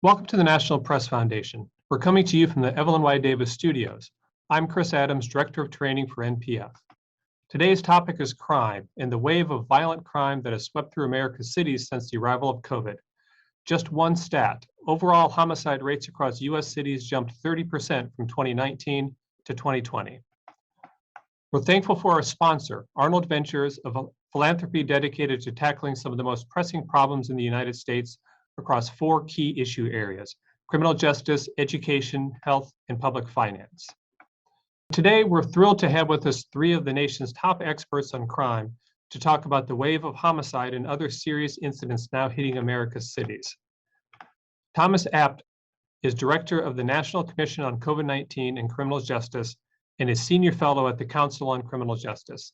Welcome to the National Press Foundation. We're coming to you from the Evelyn Y. Davis Studios. I'm Chris Adams, Director of Training for NPF. Today's topic is crime and the wave of violent crime that has swept through America's cities since the arrival of COVID. Just one stat, overall homicide rates across U.S. cities jumped 30% from 2019 to 2020. We're thankful for our sponsor, Arnold Ventures, a philanthropy dedicated to tackling some of the most pressing problems in the United States across four key issue areas: criminal justice, education, health, and public finance. Today, we're thrilled to have with us three of the nation's top experts on crime to talk about the wave of homicide and other serious incidents now hitting America's cities. Thomas Abt is Director of the National Commission on COVID-19 and Criminal Justice and is Senior Fellow at the Council on Criminal Justice.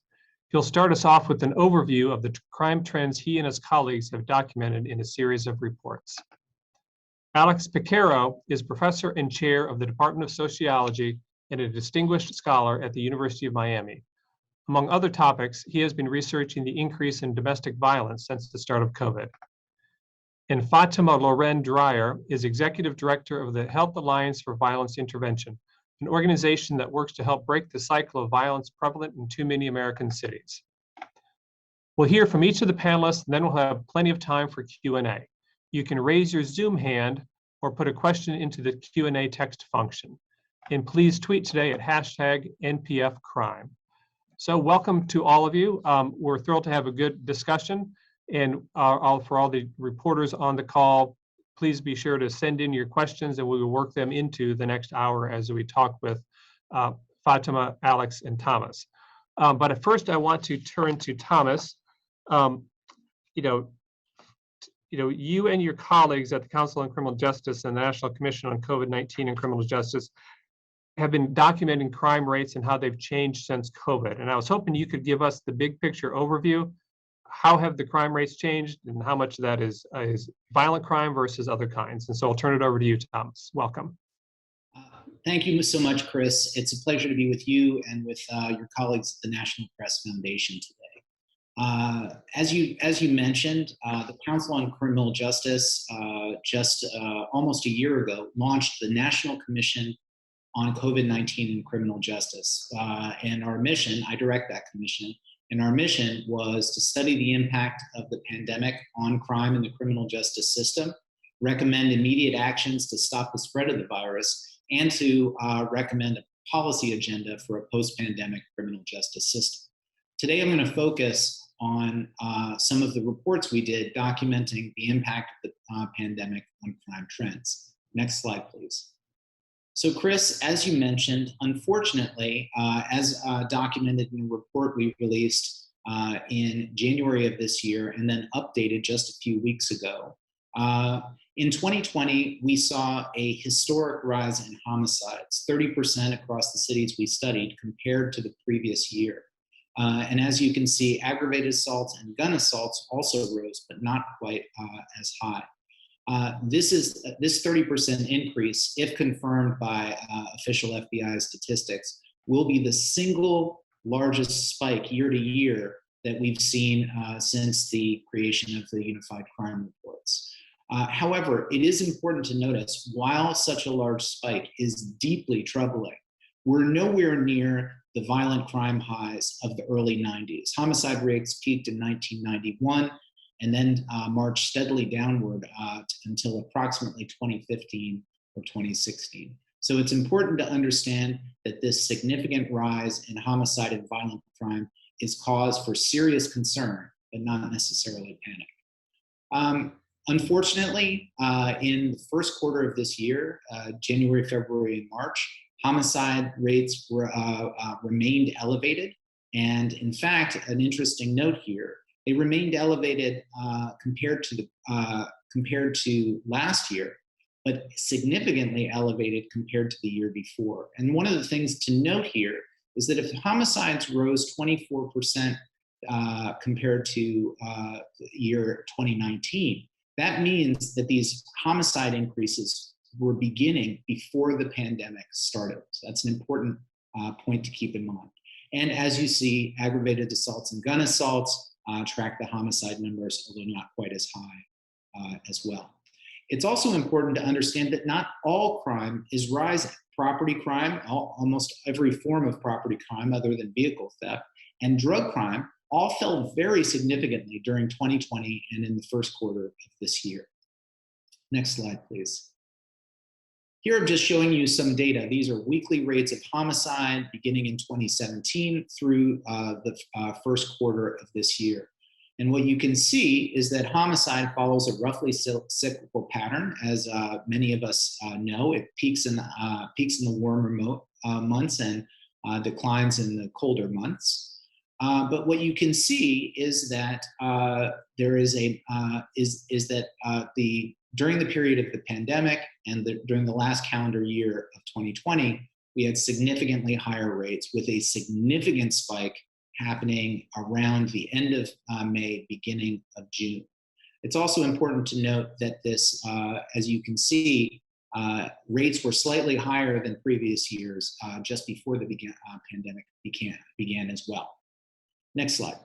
He'll start us off with an overview of the crime trends he and his colleagues have documented in a series of reports. Alex Piquero is Professor and Chair of the Department of Sociology and a distinguished scholar at the University of Miami. Among other topics, he has been researching the increase in domestic violence since the start of COVID. And Fatima Loren Dreyer is Executive Director of the Health Alliance for Violence Intervention, an organization that works to help break the cycle of violence prevalent in too many American cities. We'll hear from each of the panelists, and then we'll have plenty of time for Q&A. You can raise your Zoom hand or put a question into the Q&A text function. And please tweet today at #NPFCrime. So welcome to all of you. We're thrilled to have a good discussion. And for all the reporters on the call, please be sure to send in your questions and we will work them into the next hour as we talk with Fatima, Alex, and Thomas. But at first I want to turn to Thomas. You and your colleagues at the Council on Criminal Justice and the National Commission on COVID-19 and Criminal Justice have been documenting crime rates and how they've changed since COVID. And I was hoping you could give us the big picture overview. How have the crime rates changed and how much of that is violent crime versus other kinds? And so I'll turn it over to you, Thomas. Welcome. Thank you so much, Chris. It's a pleasure to be with you and with your colleagues at the National Press Foundation today. As you mentioned, the Council on Criminal Justice just almost a year ago launched the National Commission on COVID-19 and Criminal Justice. And our mission, I direct that commission, and our mission was to study the impact of the pandemic on crime in the criminal justice system, recommend immediate actions to stop the spread of the virus, and to recommend a policy agenda for a post-pandemic criminal justice system. Today, I'm going to focus on some of the reports we did documenting the impact of the pandemic on crime trends. Next slide, please. So Chris, as you mentioned, unfortunately, as documented in a report we released in January of this year and then updated just a few weeks ago, in 2020, we saw a historic rise in homicides, 30% across the cities we studied compared to the previous year. And as you can see, aggravated assaults and gun assaults also rose, but not quite as high. This 30% increase, if confirmed by official FBI statistics, will be the single largest spike year to year that we've seen since the creation of the Unified Crime Reports. However, it is important to notice, while such a large spike is deeply troubling, we're nowhere near the violent crime highs of the early 90s. Homicide rates peaked in 1991, and then marched steadily downward until approximately 2015 or 2016. So it's important to understand that this significant rise in homicide and violent crime is cause for serious concern, but not necessarily panic. Unfortunately, in the first quarter of this year, January, February, and March, homicide rates remained elevated. And in fact, an interesting note here, they remained elevated compared to last year, but significantly elevated compared to the year before. And one of the things to note here is that if homicides rose 24% compared to year 2019, that means that these homicide increases were beginning before the pandemic started. So that's an important point to keep in mind. And as you see, aggravated assaults and gun assaults track the homicide numbers, although not quite as high as well. It's also important to understand that not all crime is rising. Property crime, almost every form of property crime other than vehicle theft, and drug crime all fell very significantly during 2020 and in the first quarter of this year. Next slide, please. Here I'm just showing you some data. These are weekly rates of homicide beginning in 2017 through the first quarter of this year. And what you can see is that homicide follows a roughly cyclical pattern, as many of us know. It peaks in the warmer months and declines in the colder months. But what you can see is that during the period of the pandemic and during the last calendar year of 2020, we had significantly higher rates with a significant spike happening around the end of May, beginning of June. It's also important to note that this, as you can see, rates were slightly higher than previous years just before the pandemic began as well. Next slide.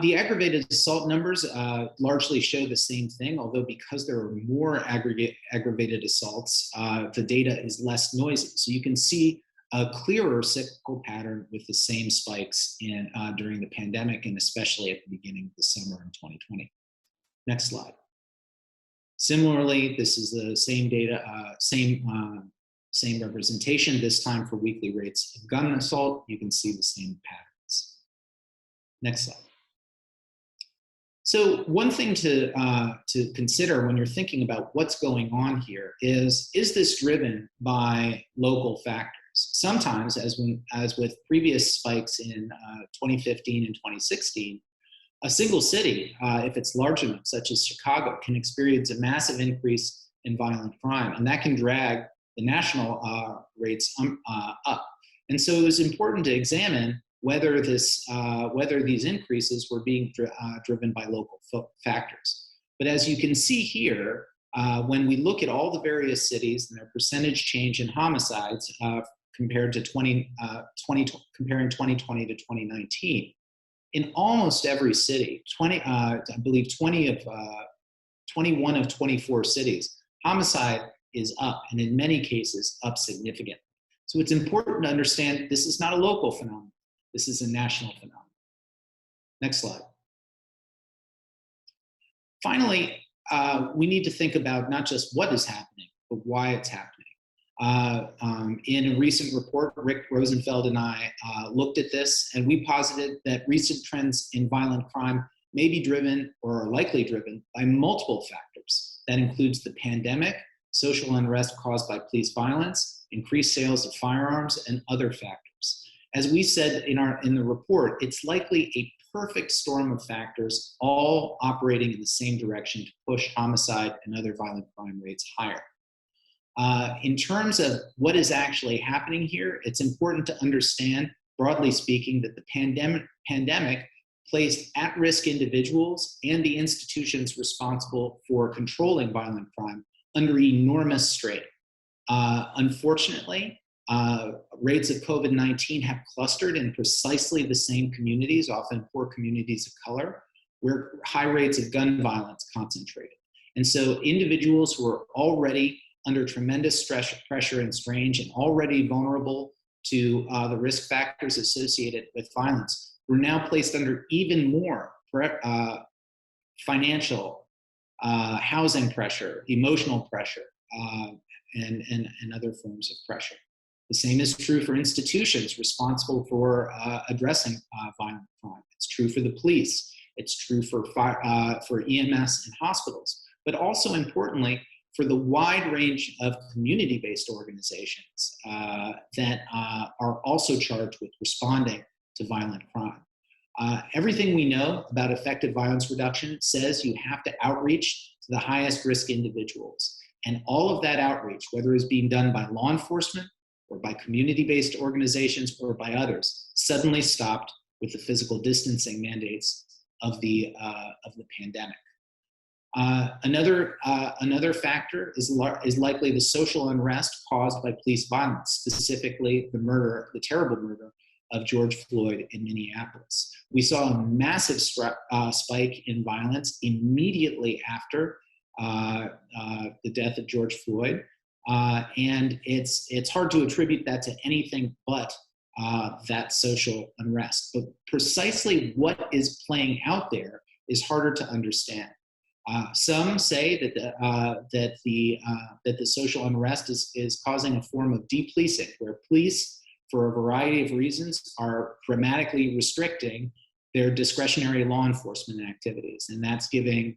The aggravated assault numbers largely show the same thing, although because there are more aggravated assaults, the data is less noisy. So you can see a clearer cyclical pattern with the same spikes during the pandemic and especially at the beginning of the summer in 2020. Next slide. Similarly, this is the same data, same representation, this time for weekly rates of gun assault. You can see the same patterns. Next slide. So one thing to consider when you're thinking about what's going on here is this driven by local factors? Sometimes, as with previous spikes in 2015 and 2016, a single city, if it's large enough, such as Chicago, can experience a massive increase in violent crime, and that can drag the national rates up. And so it was important to examine whether these increases were being driven by local factors. But as you can see here, when we look at all the various cities and their percentage change in homicides compared to comparing 2020 to 2019, in almost every city, I believe 21 of 24 cities, homicide is up, and in many cases up significantly. So it's important to understand this is not a local phenomenon. This is a national phenomenon. Next slide. Finally, we need to think about not just what is happening, but why it's happening. In a recent report, Rick Rosenfeld and I looked at this, and we posited that recent trends in violent crime may be driven or are likely driven by multiple factors. That includes the pandemic, social unrest caused by police violence, increased sales of firearms, and other factors. As we said in the report, it's likely a perfect storm of factors all operating in the same direction to push homicide and other violent crime rates higher. In terms of what is actually happening here, it's important to understand, broadly speaking, that the pandemic placed at-risk individuals and the institutions responsible for controlling violent crime under enormous strain. Unfortunately, rates of COVID-19 have clustered in precisely the same communities, often poor communities of color, where high rates of gun violence concentrated. And so individuals who are already under tremendous stress, pressure, and strain, and already vulnerable to the risk factors associated with violence, were now placed under even more financial, housing pressure, emotional pressure, and other forms of pressure. The same is true for institutions responsible for addressing violent crime. It's true for the police. It's true for EMS and hospitals, but also importantly, for the wide range of community-based organizations that are also charged with responding to violent crime. Everything we know about effective violence reduction says you have to outreach to the highest risk individuals. And all of that outreach, whether it's being done by law enforcement or by community-based organizations or by others, suddenly stopped with the physical distancing mandates of the pandemic. Another factor is likely the social unrest caused by police violence, specifically the terrible murder of George Floyd in Minneapolis. We saw a massive spike in violence immediately after the death of George Floyd. And it's hard to attribute that to anything but that social unrest. But precisely what is playing out there is harder to understand. Some say that the social unrest is causing a form of depolicing, where police, for a variety of reasons, are dramatically restricting their discretionary law enforcement activities, and that's giving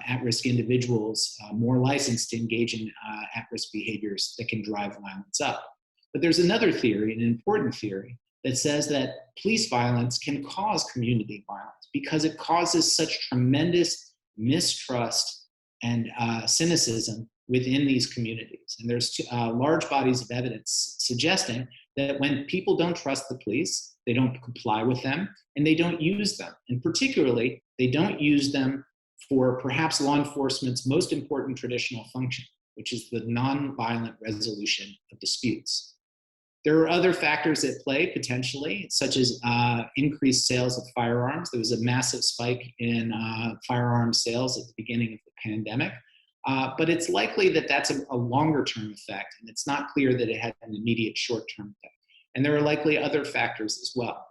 at-risk individuals more license to engage in at-risk behaviors that can drive violence up. But there's another theory, an important theory, that says that police violence can cause community violence because it causes such tremendous mistrust and cynicism within these communities. And there's large bodies of evidence suggesting that when people don't trust the police, they don't comply with them, and they don't use them. And particularly, they don't use them for perhaps law enforcement's most important traditional function, which is the nonviolent resolution of disputes. There are other factors at play, potentially, such as increased sales of firearms. There was a massive spike in firearm sales at the beginning of the pandemic. But it's likely that that's a longer-term effect, and it's not clear that it had an immediate short-term effect. And there are likely other factors as well.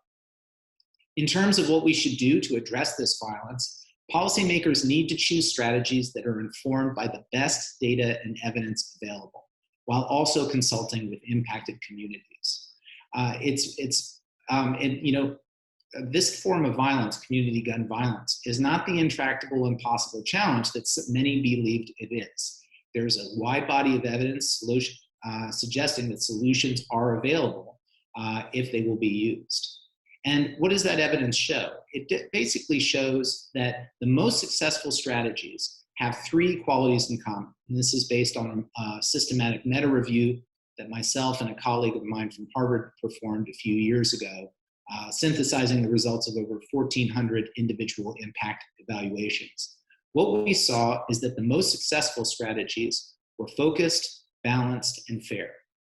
In terms of what we should do to address this violence, policymakers need to choose strategies that are informed by the best data and evidence available, while also consulting with impacted communities. This form of violence, community gun violence, is not the intractable, impossible challenge that many believed it is. There's a wide body of evidence suggesting that solutions are available if they will be used. And what does that evidence show? It basically shows that the most successful strategies have three qualities in common. And this is based on a systematic meta-review that myself and a colleague of mine from Harvard performed a few years ago, synthesizing the results of over 1,400 individual impact evaluations. What we saw is that the most successful strategies were focused, balanced, and fair.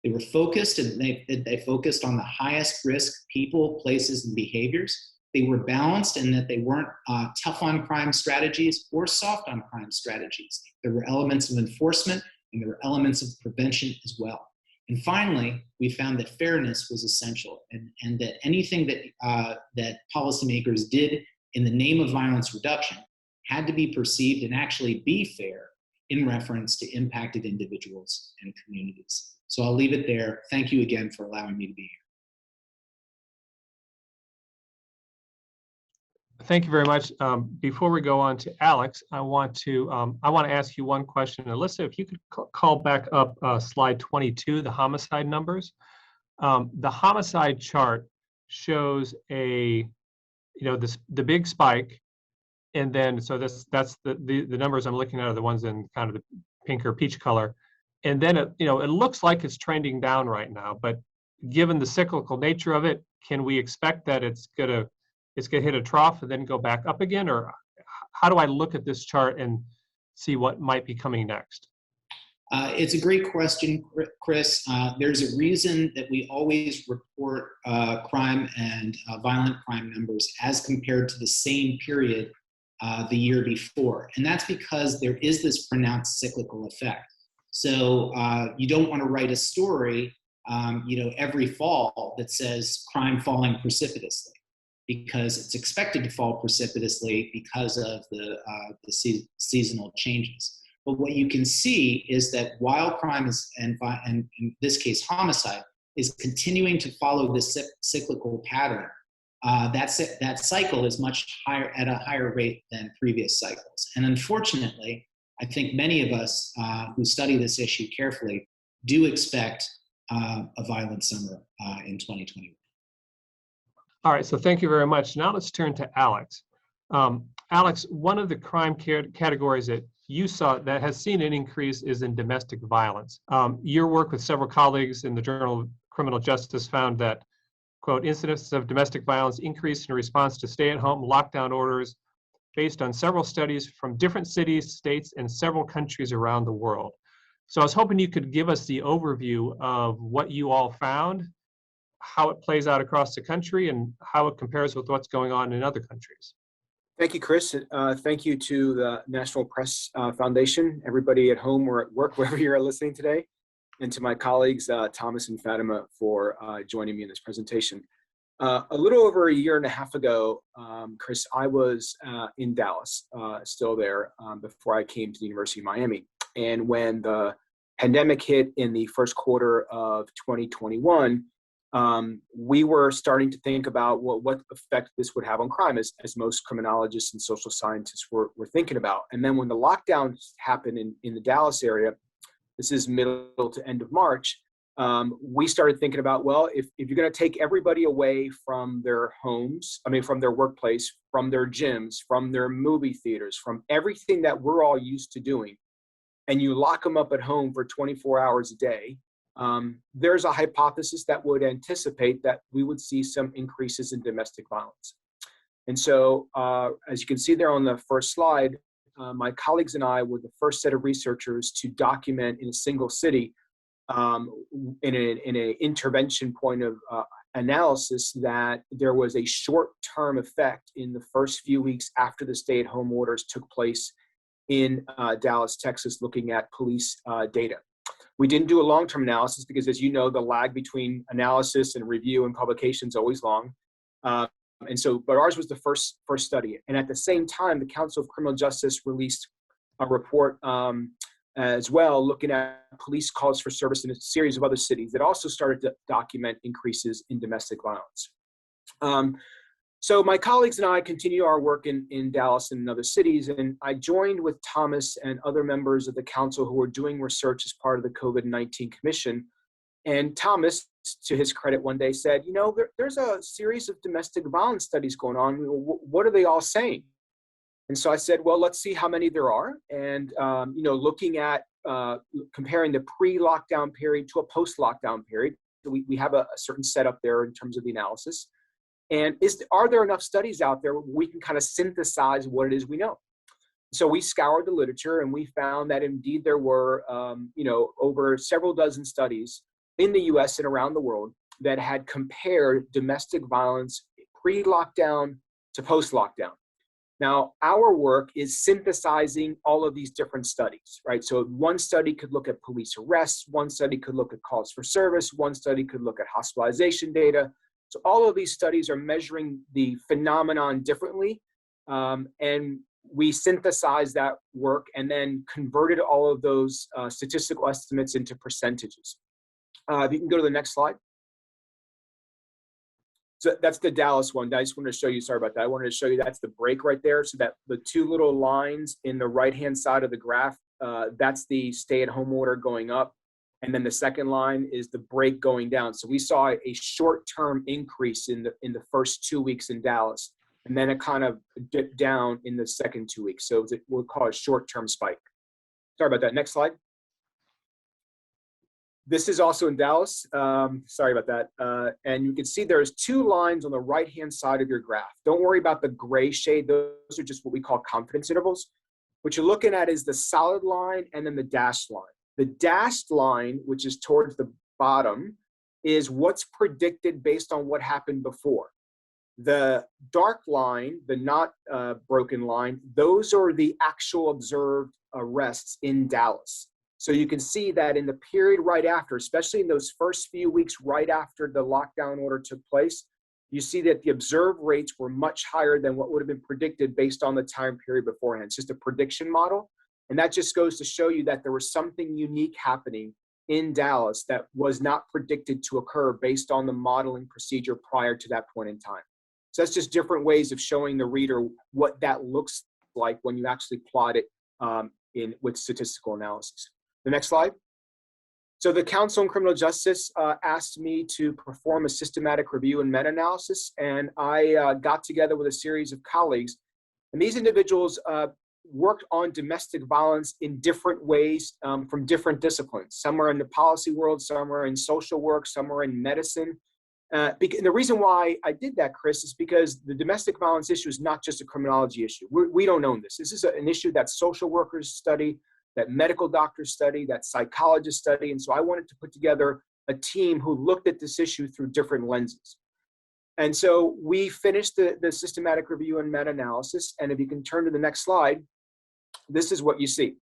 They were focused, and they focused on the highest risk people, places, and behaviors. They were balanced in that they weren't tough on crime strategies or soft on crime strategies. There were elements of enforcement, and there were elements of prevention as well. And finally, we found that fairness was essential, and that anything that policymakers did in the name of violence reduction had to be perceived and actually be fair in reference to impacted individuals and communities. So I'll leave it there. Thank you again for allowing me to be here. Thank you very much. Before we go on to Alex, I want to ask you one question. Alyssa, if you could call back up slide 22, the homicide numbers. The homicide chart shows the big spike, and then so that's the numbers I'm looking at are the ones in kind of the pink or peach color, and then it looks like it's trending down right now. But given the cyclical nature of it, can we expect that it's gonna hit a trough and then go back up again, or how do I look at this chart and see what might be coming next? It's a great question, Chris. There's a reason that we always report crime and violent crime numbers as compared to the same period the year before. And that's because there is this pronounced cyclical effect. So you don't want to write a story every fall that says crime falling precipitously, because it's expected to fall precipitously because of the seasonal changes. But what you can see is that while crime is, and in this case homicide, is continuing to follow this cyclical pattern, that cycle is much higher, at a higher rate than previous cycles. And unfortunately, I think many of us who study this issue carefully do expect a violent summer in 2021. All right, so thank you very much. Now let's turn to Alex. Alex, one of the crime categories that you saw that has seen an increase is in domestic violence. Your work with several colleagues in the Journal of Criminal Justice found that, quote, incidents of domestic violence increased in response to stay-at-home lockdown orders based on several studies from different cities, states, and several countries around the world. So I was hoping you could give us the overview of what you all found, how it plays out across the country and how it compares with what's going on in other countries. Thank you, Chris. Thank you to the National Press Foundation, everybody at home or at work, wherever you're listening today, and to my colleagues, Thomas and Fatima, for joining me in this presentation. A little over a year and a half ago, Chris, I was in Dallas, still there, before I came to the University of Miami. And when the pandemic hit in the first quarter of 2021, we were starting to think about what effect this would have on crime, as most criminologists and social scientists were thinking about. And then when the lockdowns happened in the Dallas area, this is middle to end of March, we started thinking about, well, if you're going to take everybody away from their homes, from their workplace, from their gyms, from their movie theaters, from everything that we're all used to doing, and you lock them up at home for 24 hours a day, there's a hypothesis that would anticipate that we would see some increases in domestic violence. And so, as you can see there on the first slide, my colleagues and I were the first set of researchers to document in a single city, in an intervention point of analysis, that there was a short-term effect in the first few weeks after the stay-at-home orders took place in Dallas, Texas, looking at police data. We didn't do a long-term analysis because, as you know, the lag between analysis and review and publication is always long. But ours was the first study. And at the same time, the Council of Criminal Justice released a report as well, looking at police calls for service in a series of other cities that also started to document increases in domestic violence. So my colleagues and I continue our work in Dallas and in other cities, and I joined with Thomas and other members of the council who were doing research as part of the COVID-19 Commission. And Thomas, to his credit, one day said, there's a series of domestic violence studies going on. What are they all saying? And so I said, well, let's see how many there are. And, looking at comparing the pre-lockdown period to a post-lockdown period, we have a certain setup there in terms of the analysis. And are there enough studies out there where we can kind of synthesize what it is we know? So we scoured the literature and we found that indeed there were, over several dozen studies in the US and around the world that had compared domestic violence pre-lockdown to post-lockdown. Now, our work is synthesizing all of these different studies, right? So one study could look at police arrests, one study could look at calls for service, one study could look at hospitalization data. So all of these studies are measuring the phenomenon differently, and we synthesized that work and then converted all of those statistical estimates into percentages. If you can go to the next slide. So that's the Dallas one. I just wanted to show you, sorry about that. I wanted to show you that's the break right there. So that the two little lines in the right-hand side of the graph, that's the stay-at-home order going up. And then the second line is the break going down. So we saw a short-term increase in the first 2 weeks in Dallas, and then it kind of dipped down in the second 2 weeks. So we'll call it a short-term spike. Sorry about that. Next slide. This is also in Dallas. Sorry about that. And you can see there's two lines on the right-hand side of your graph. Don't worry about the gray shade. Those are just what we call confidence intervals. What you're looking at is the solid line and then the dashed line. The dashed line, which is towards the bottom, is what's predicted based on what happened before. The dark line, the not broken line, those are the actual observed arrests in Dallas. So you can see that in the period right after, especially in those first few weeks right after the lockdown order took place, you see that the observed rates were much higher than what would have been predicted based on the time period beforehand. It's just a prediction model. And that just goes to show you that there was something unique happening in Dallas that was not predicted to occur based on the modeling procedure prior to that point in time. So that's just different ways of showing the reader what that looks like when you actually plot it with statistical analysis. The next slide. So the Council on Criminal Justice asked me to perform a systematic review and meta-analysis, and I got together with a series of colleagues. And these individuals worked on domestic violence in different ways from different disciplines. Some are in the policy world, some are in social work, some are in medicine. The reason why I did that, Chris, is because the domestic violence issue is not just a criminology issue. We don't own this. This is an issue that social workers study, that medical doctors study, that psychologists study. And so I wanted to put together a team who looked at this issue through different lenses. And so we finished the systematic review and meta-analysis. And if you can turn to the next slide, this is what you see.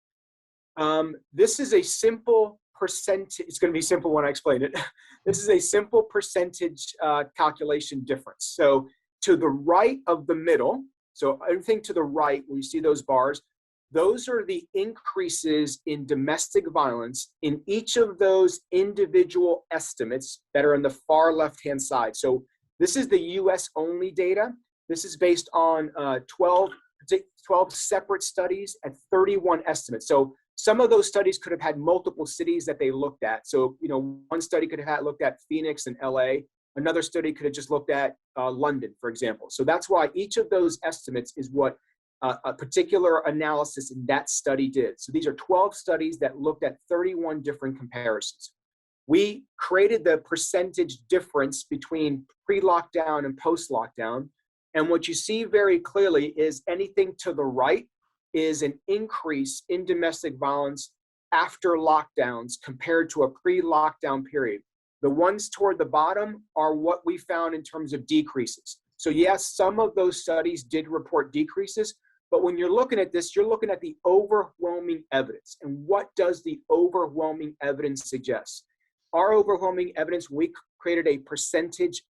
This is a simple percentage. It's going to be simple when I explain it. This is a simple percentage calculation difference. So to the right of the middle, so everything to the right where you see those bars, those are the increases in domestic violence in each of those individual estimates that are on the far left-hand side. So this is the US only data. This is based on 12 separate studies at 31 estimates. So some of those studies could have had multiple cities that they looked at. So, one study could have looked at Phoenix and LA. Another study could have just looked at London, for example. So that's why each of those estimates is what a particular analysis in that study did. So these are 12 studies that looked at 31 different comparisons. We created the percentage difference between pre-lockdown and post-lockdown. And what you see very clearly is anything to the right is an increase in domestic violence after lockdowns compared to a pre-lockdown period. The ones toward the bottom are what we found in terms of decreases. So yes, some of those studies did report decreases, but when you're looking at this, you're looking at the overwhelming evidence. And what does the overwhelming evidence suggest? Our overwhelming evidence, we created a percentage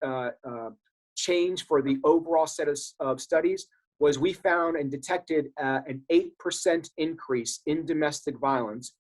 change for the overall set of studies, was we found and detected an 8% increase in domestic violence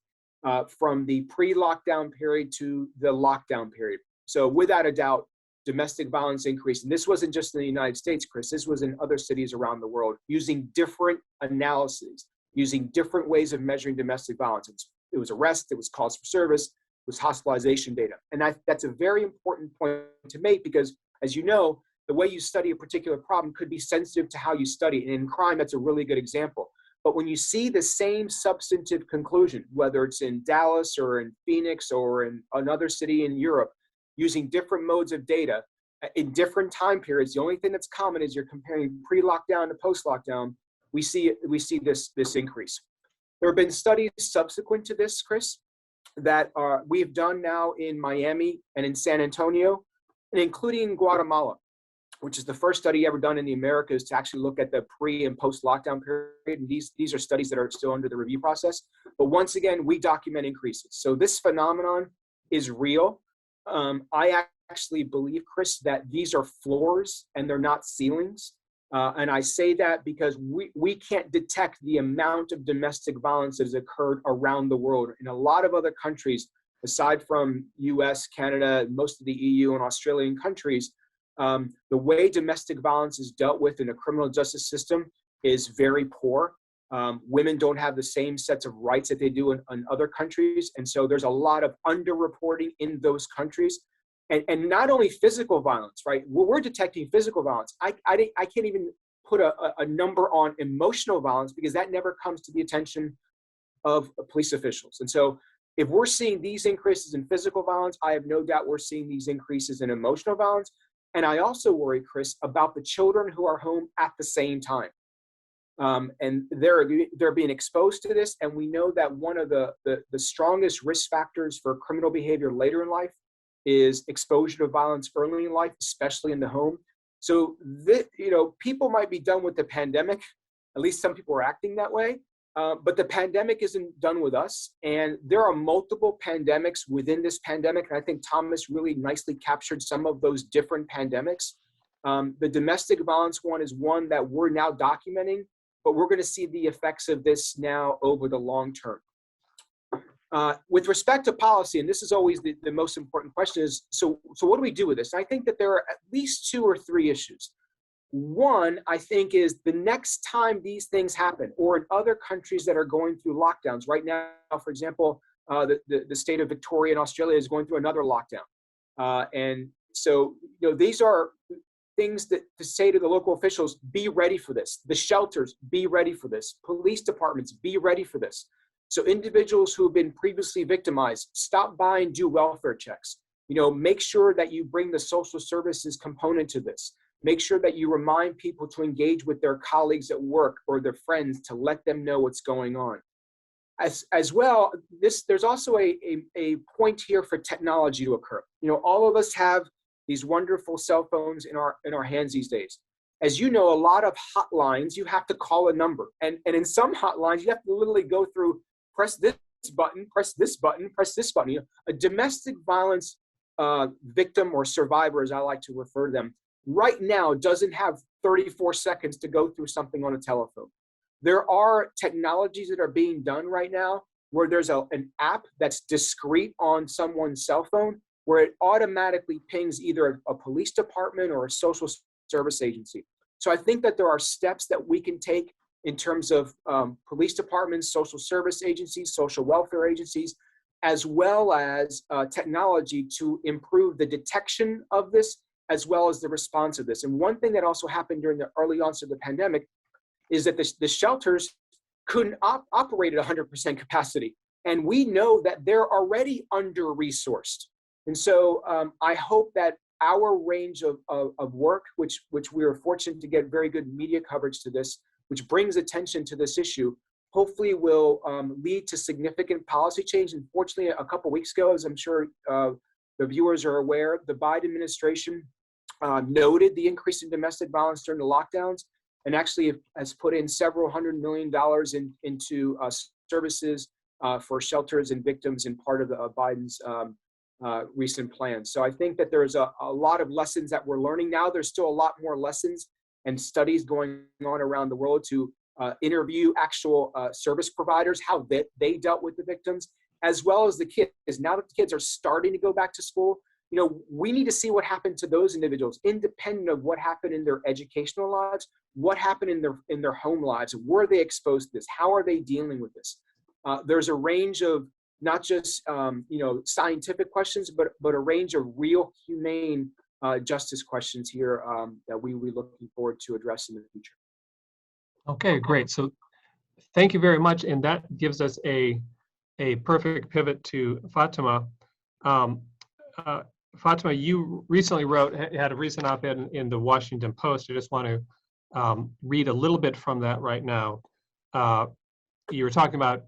from the pre-lockdown period to the lockdown period. So without a doubt, domestic violence increased. And this wasn't just in the United States, Chris, this was in other cities around the world using different analyses, using different ways of measuring domestic violence. It was arrest, it was calls for service, it was hospitalization data. And that's a very important point to make because, as you know, the way you study a particular problem could be sensitive to how you study. And in crime, that's a really good example. But when you see the same substantive conclusion, whether it's in Dallas or in Phoenix or in another city in Europe, using different modes of data in different time periods, the only thing that's common is you're comparing pre-lockdown to post-lockdown, we see this increase. There have been studies subsequent to this, Chris, that we've done now in Miami and in San Antonio, and including Guatemala, which is the first study ever done in the Americas to actually look at the pre and post lockdown period. And these are studies that are still under the review process. But once again, we document increases. So this phenomenon is real. I actually believe, Chris, that these are floors and they're not ceilings. And I say that because we can't detect the amount of domestic violence that has occurred around the world. In a lot of other countries, aside from US, Canada, most of the EU and Australian countries, the way domestic violence is dealt with in a criminal justice system is very poor. Women don't have the same sets of rights that they do in other countries. And so there's a lot of underreporting in those countries. And not only physical violence, right? We're detecting physical violence. I can't even put a number on emotional violence because that never comes to the attention of police officials. And so if we're seeing these increases in physical violence, I have no doubt we're seeing these increases in emotional violence. And I also worry, Chris, about the children who are home at the same time. And they're being exposed to this. And we know that one of the strongest risk factors for criminal behavior later in life is exposure to violence early in life, especially in the home. So, people might be done with the pandemic. At least some people are acting that way. But the pandemic isn't done with us. And there are multiple pandemics within this pandemic. And I think Thomas really nicely captured some of those different pandemics. The domestic violence one is one that we're now documenting, but we're going to see the effects of this now over the long term. With respect to policy, and this is always the most important question is, so what do we do with this? And I think that there are at least 2 or 3 issues. One, I think, is the next time these things happen, or in other countries that are going through lockdowns. Right now, for example, the state of Victoria in Australia is going through another lockdown. And so, these are things that to say to the local officials, be ready for this. The shelters, be ready for this. Police departments, be ready for this. So individuals who have been previously victimized, stop by and do welfare checks. Make sure that you bring the social services component to this. Make sure that you remind people to engage with their colleagues at work or their friends to let them know what's going on. As well, there's also a point here for technology to occur. All of us have these wonderful cell phones in our hands these days. As you know, a lot of hotlines, you have to call a number. And in some hotlines, you have to literally go through, press this button, press this button, press this button. A domestic violence victim or survivor, as I like to refer to them, right now doesn't have 34 seconds to go through something on a telephone. There are technologies that are being done right now where there's an app that's discrete on someone's cell phone where it automatically pings either a police department or a social service agency. So I think that there are steps that we can take in terms of police departments, social service agencies, social welfare agencies, as well as technology to improve the detection of this, as well as the response of this. And one thing that also happened during the early onset of the pandemic is that the shelters couldn't operate at 100% capacity. And we know that they're already under-resourced. And so I hope that our range of work, which we are fortunate to get very good media coverage to this, which brings attention to this issue, hopefully will lead to significant policy change. And fortunately, a couple of weeks ago, as I'm sure the viewers are aware, the Biden administration noted the increase in domestic violence during the lockdowns, and actually has put in several $100 million into services for shelters and victims in part of Biden's recent plans. So I think that there's a lot of lessons that we're learning now. There's still a lot more lessons and studies going on around the world to interview actual service providers, how they dealt with the victims, as well as the kids. Now that the kids are starting to go back to school, we need to see what happened to those individuals, independent of what happened in their educational lives, what happened in their home lives. Were they exposed to this? How are they dealing with this? There's a range of not just scientific questions, but a range of real humane justice questions here that we're looking forward to addressing in the future. Okay, great. So thank you very much. And that gives us a perfect pivot to Fatima. Fatima, you recently had a recent op-ed in the Washington Post. I just want to read a little bit from that right now. You were talking about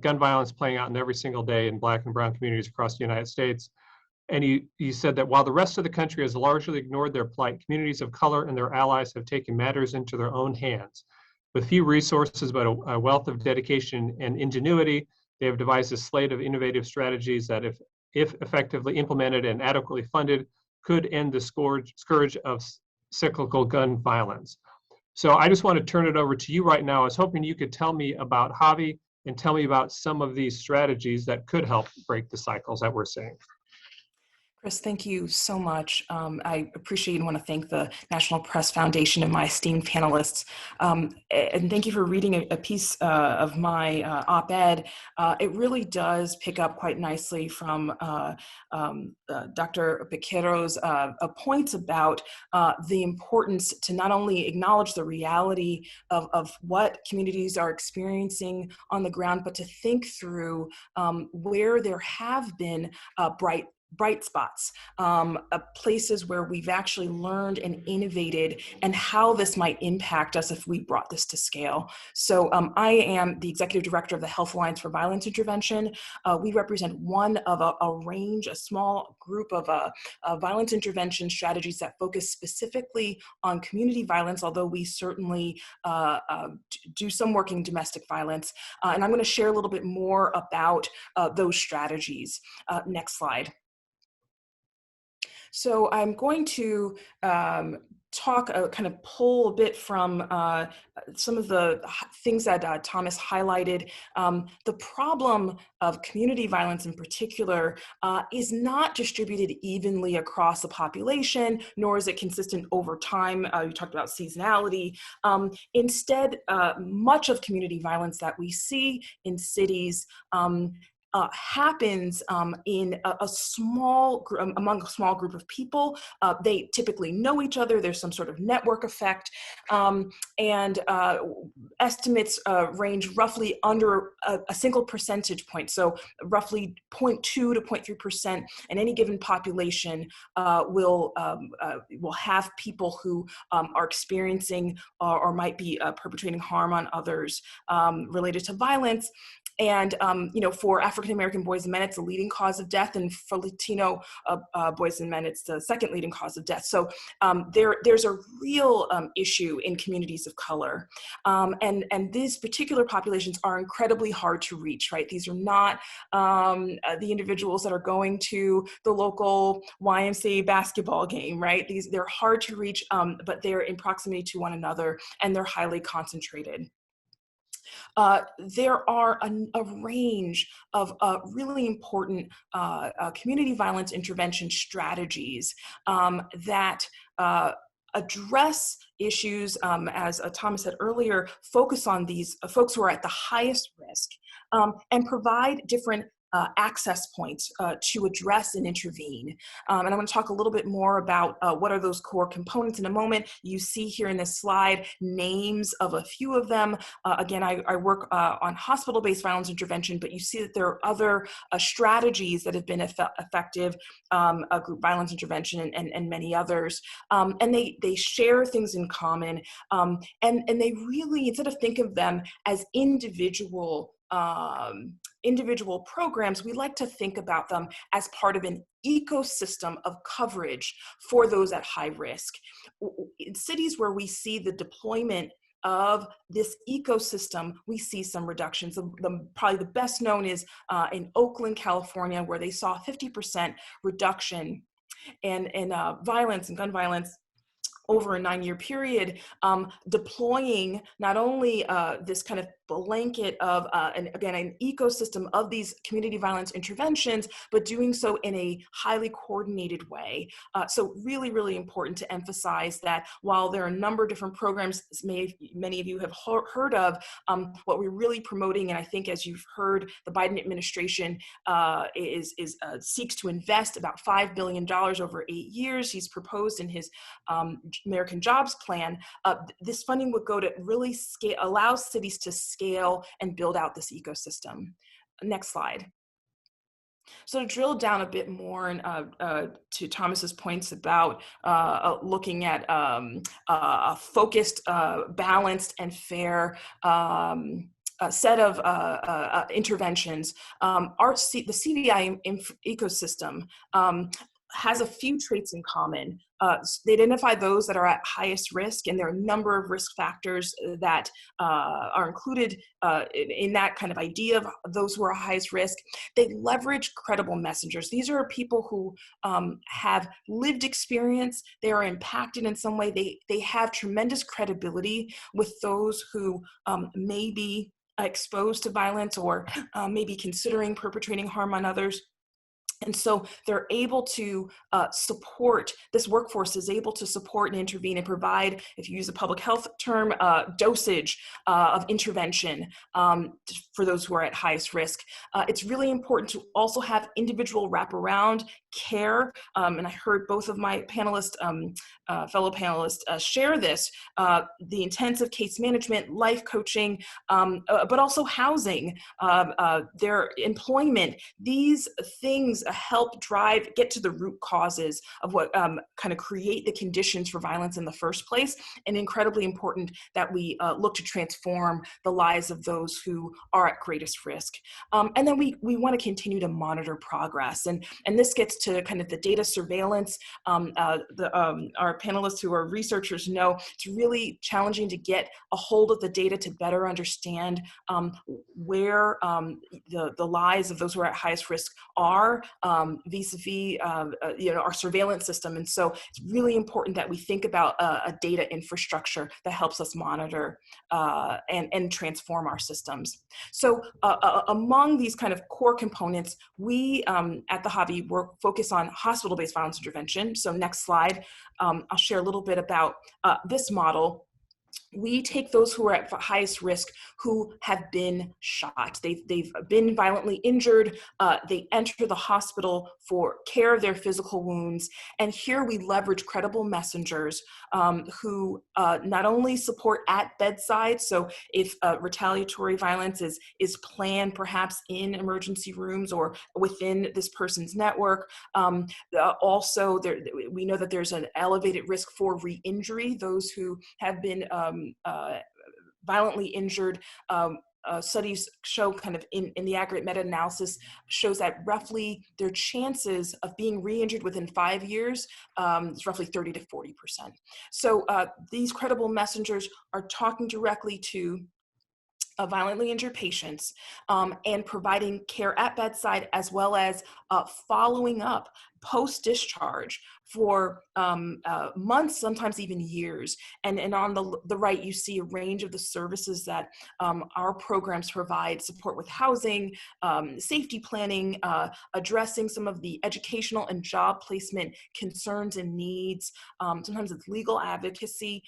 gun violence playing out in every single day in Black and brown communities across the United States. And you said that while the rest of the country has largely ignored their plight, communities of color and their allies have taken matters into their own hands. With few resources, but a wealth of dedication and ingenuity, they have devised a slate of innovative strategies that, if effectively implemented and adequately funded, could end the scourge of cyclical gun violence. So I just want to turn it over to you right now. I was hoping you could tell me about Javi and tell me about some of these strategies that could help break the cycles that we're seeing. Chris, thank you so much. I appreciate and want to thank the National Press Foundation and my esteemed panelists. And thank you for reading a piece of my op-ed. It really does pick up quite nicely from Dr. Piquero's points about the importance to not only acknowledge the reality of what communities are experiencing on the ground, but to think through where there have been bright spots, places where we've actually learned and innovated, and how this might impact us if we brought this to scale. So I am the Executive Director of the Health Alliance for Violence Intervention. We represent one of a small group of violence intervention strategies that focus specifically on community violence, although we certainly do some work in domestic violence. And I'm going to share a little bit more about those strategies. Next slide. So I'm going to talk, kind of pull a bit from some of the things that Thomas highlighted. The problem of community violence in particular is not distributed evenly across the population, nor is it consistent over time. You talked about seasonality. Instead, much of community violence that we see in cities happens in a small among a small group of people. They typically know each other. There's some sort of network effect, and estimates range roughly under a single percentage point. So roughly 0.2 to 0.3% in any given population will have people who are experiencing or might be perpetrating harm on others related to violence. And, for African-American boys and men, it's the leading cause of death. And for Latino boys and men, it's the second leading cause of death. So there's a real issue in communities of color. And these particular populations are incredibly hard to reach, right? These are not the individuals that are going to the local YMCA basketball game, right? They're hard to reach, but they're in proximity to one another, and they're highly concentrated. There are a range of really important community violence intervention strategies that address issues, as Thomas said earlier, focus on these folks who are at the highest risk, and provide different access points to address and intervene. And I'm going to talk a little bit more about what are those core components in a moment. You see here in this slide names of a few of them. Again, I work on hospital-based violence intervention, but you see that there are other strategies that have been effective, group violence intervention and many others. And they share things in common. And they really, instead of think of them as individual programs, we like to think about them as part of an ecosystem of coverage for those at high risk. In cities where we see the deployment of this ecosystem, we see some reductions. Probably the best known is in Oakland, California, where they saw a 50% reduction in violence and gun violence over a 9-year period, deploying not only this kind of blanket of, an ecosystem of these community violence interventions, but doing so in a highly coordinated way. So really, really important to emphasize that while there are a number of different programs many of you have heard of, what we're really promoting, and I think as you've heard, the Biden administration seeks to invest about $5 billion over 8 years. He's proposed in his American Jobs Plan. This funding would go to really allow cities to scale and build out this ecosystem. Next slide. So to drill down a bit more to Thomas's points about looking at a focused, balanced, and fair set of interventions, the CDI ecosystem has a few traits in common. They identify those that are at highest risk, and there are a number of risk factors that are included in that kind of idea of those who are highest risk. They leverage credible messengers. These are people who have lived experience. They are impacted in some way. They have tremendous credibility with those who may be exposed to violence or may be considering perpetrating harm on others. And so they're able to support, this workforce is able to support and intervene and provide, if you use a public health term, dosage of intervention for those who are at highest risk. It's really important to also have individual wraparound care. And I heard both of my panelists, fellow panelists share this, the intensive case management, life coaching, but also housing, their employment. These things help get to the root causes of what kind of create the conditions for violence in the first place, and incredibly important that we look to transform the lives of those who are at greatest risk. And then we want to continue to monitor progress, and this gets to kind of the data surveillance. Our panelists who are researchers know it's really challenging to get a hold of the data to better understand where the lives of those who are at highest risk are vis-a-vis our surveillance system. And so it's really important that we think about a data infrastructure that helps us monitor and transform our systems. So among these kind of core components, we at the Hobby focus on hospital-based violence intervention. So next slide, I'll share a little bit about this model. We take those who are at highest risk who have been shot. They've been violently injured. They enter the hospital for care of their physical wounds. And here we leverage credible messengers who not only support at bedside, so if retaliatory violence is planned perhaps in emergency rooms or within this person's network, also we know that there's an elevated risk for re-injury. Those who have been violently injured studies show kind of in the aggregate meta-analysis shows that roughly their chances of being re-injured within 5 years is roughly 30 to 40%. So these credible messengers are talking directly to violently injured patients and providing care at bedside, as well as following up post-discharge for months, sometimes even years. And on the right, you see a range of the services that our programs provide: support with housing, safety planning, addressing some of the educational and job placement concerns and needs. Sometimes it's legal advocacy.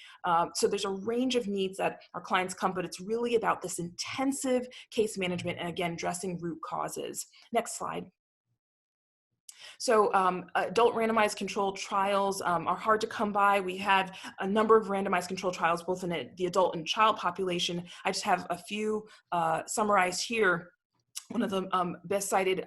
So there's a range of needs that our clients come, but it's really about this intensive case management and, again, addressing root causes. Next slide. So adult randomized controlled trials are hard to come by. We have a number of randomized controlled trials, both in the adult and child population. I just have a few summarized here. One of the best cited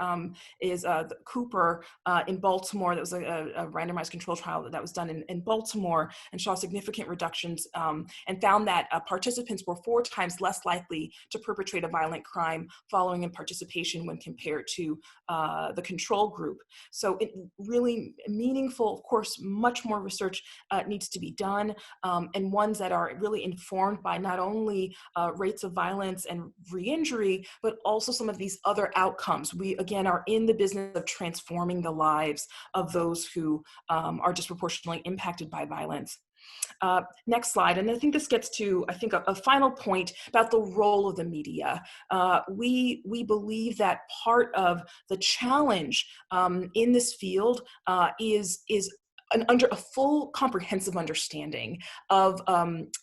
is the Cooper in Baltimore. That was a randomized control trial that was done in Baltimore, and saw significant reductions and found that participants were 4 times less likely to perpetrate a violent crime following in participation when compared to the control group. So it really meaningful. Of course, much more research needs to be done, and ones that are really informed by not only rates of violence and re-injury, but also some of these other outcomes. We, again, are in the business of transforming the lives of those who are disproportionately impacted by violence. Next slide, and I think this gets to, I think, a final point about the role of the media. We believe that part of the challenge in this field is under a full comprehensive understanding of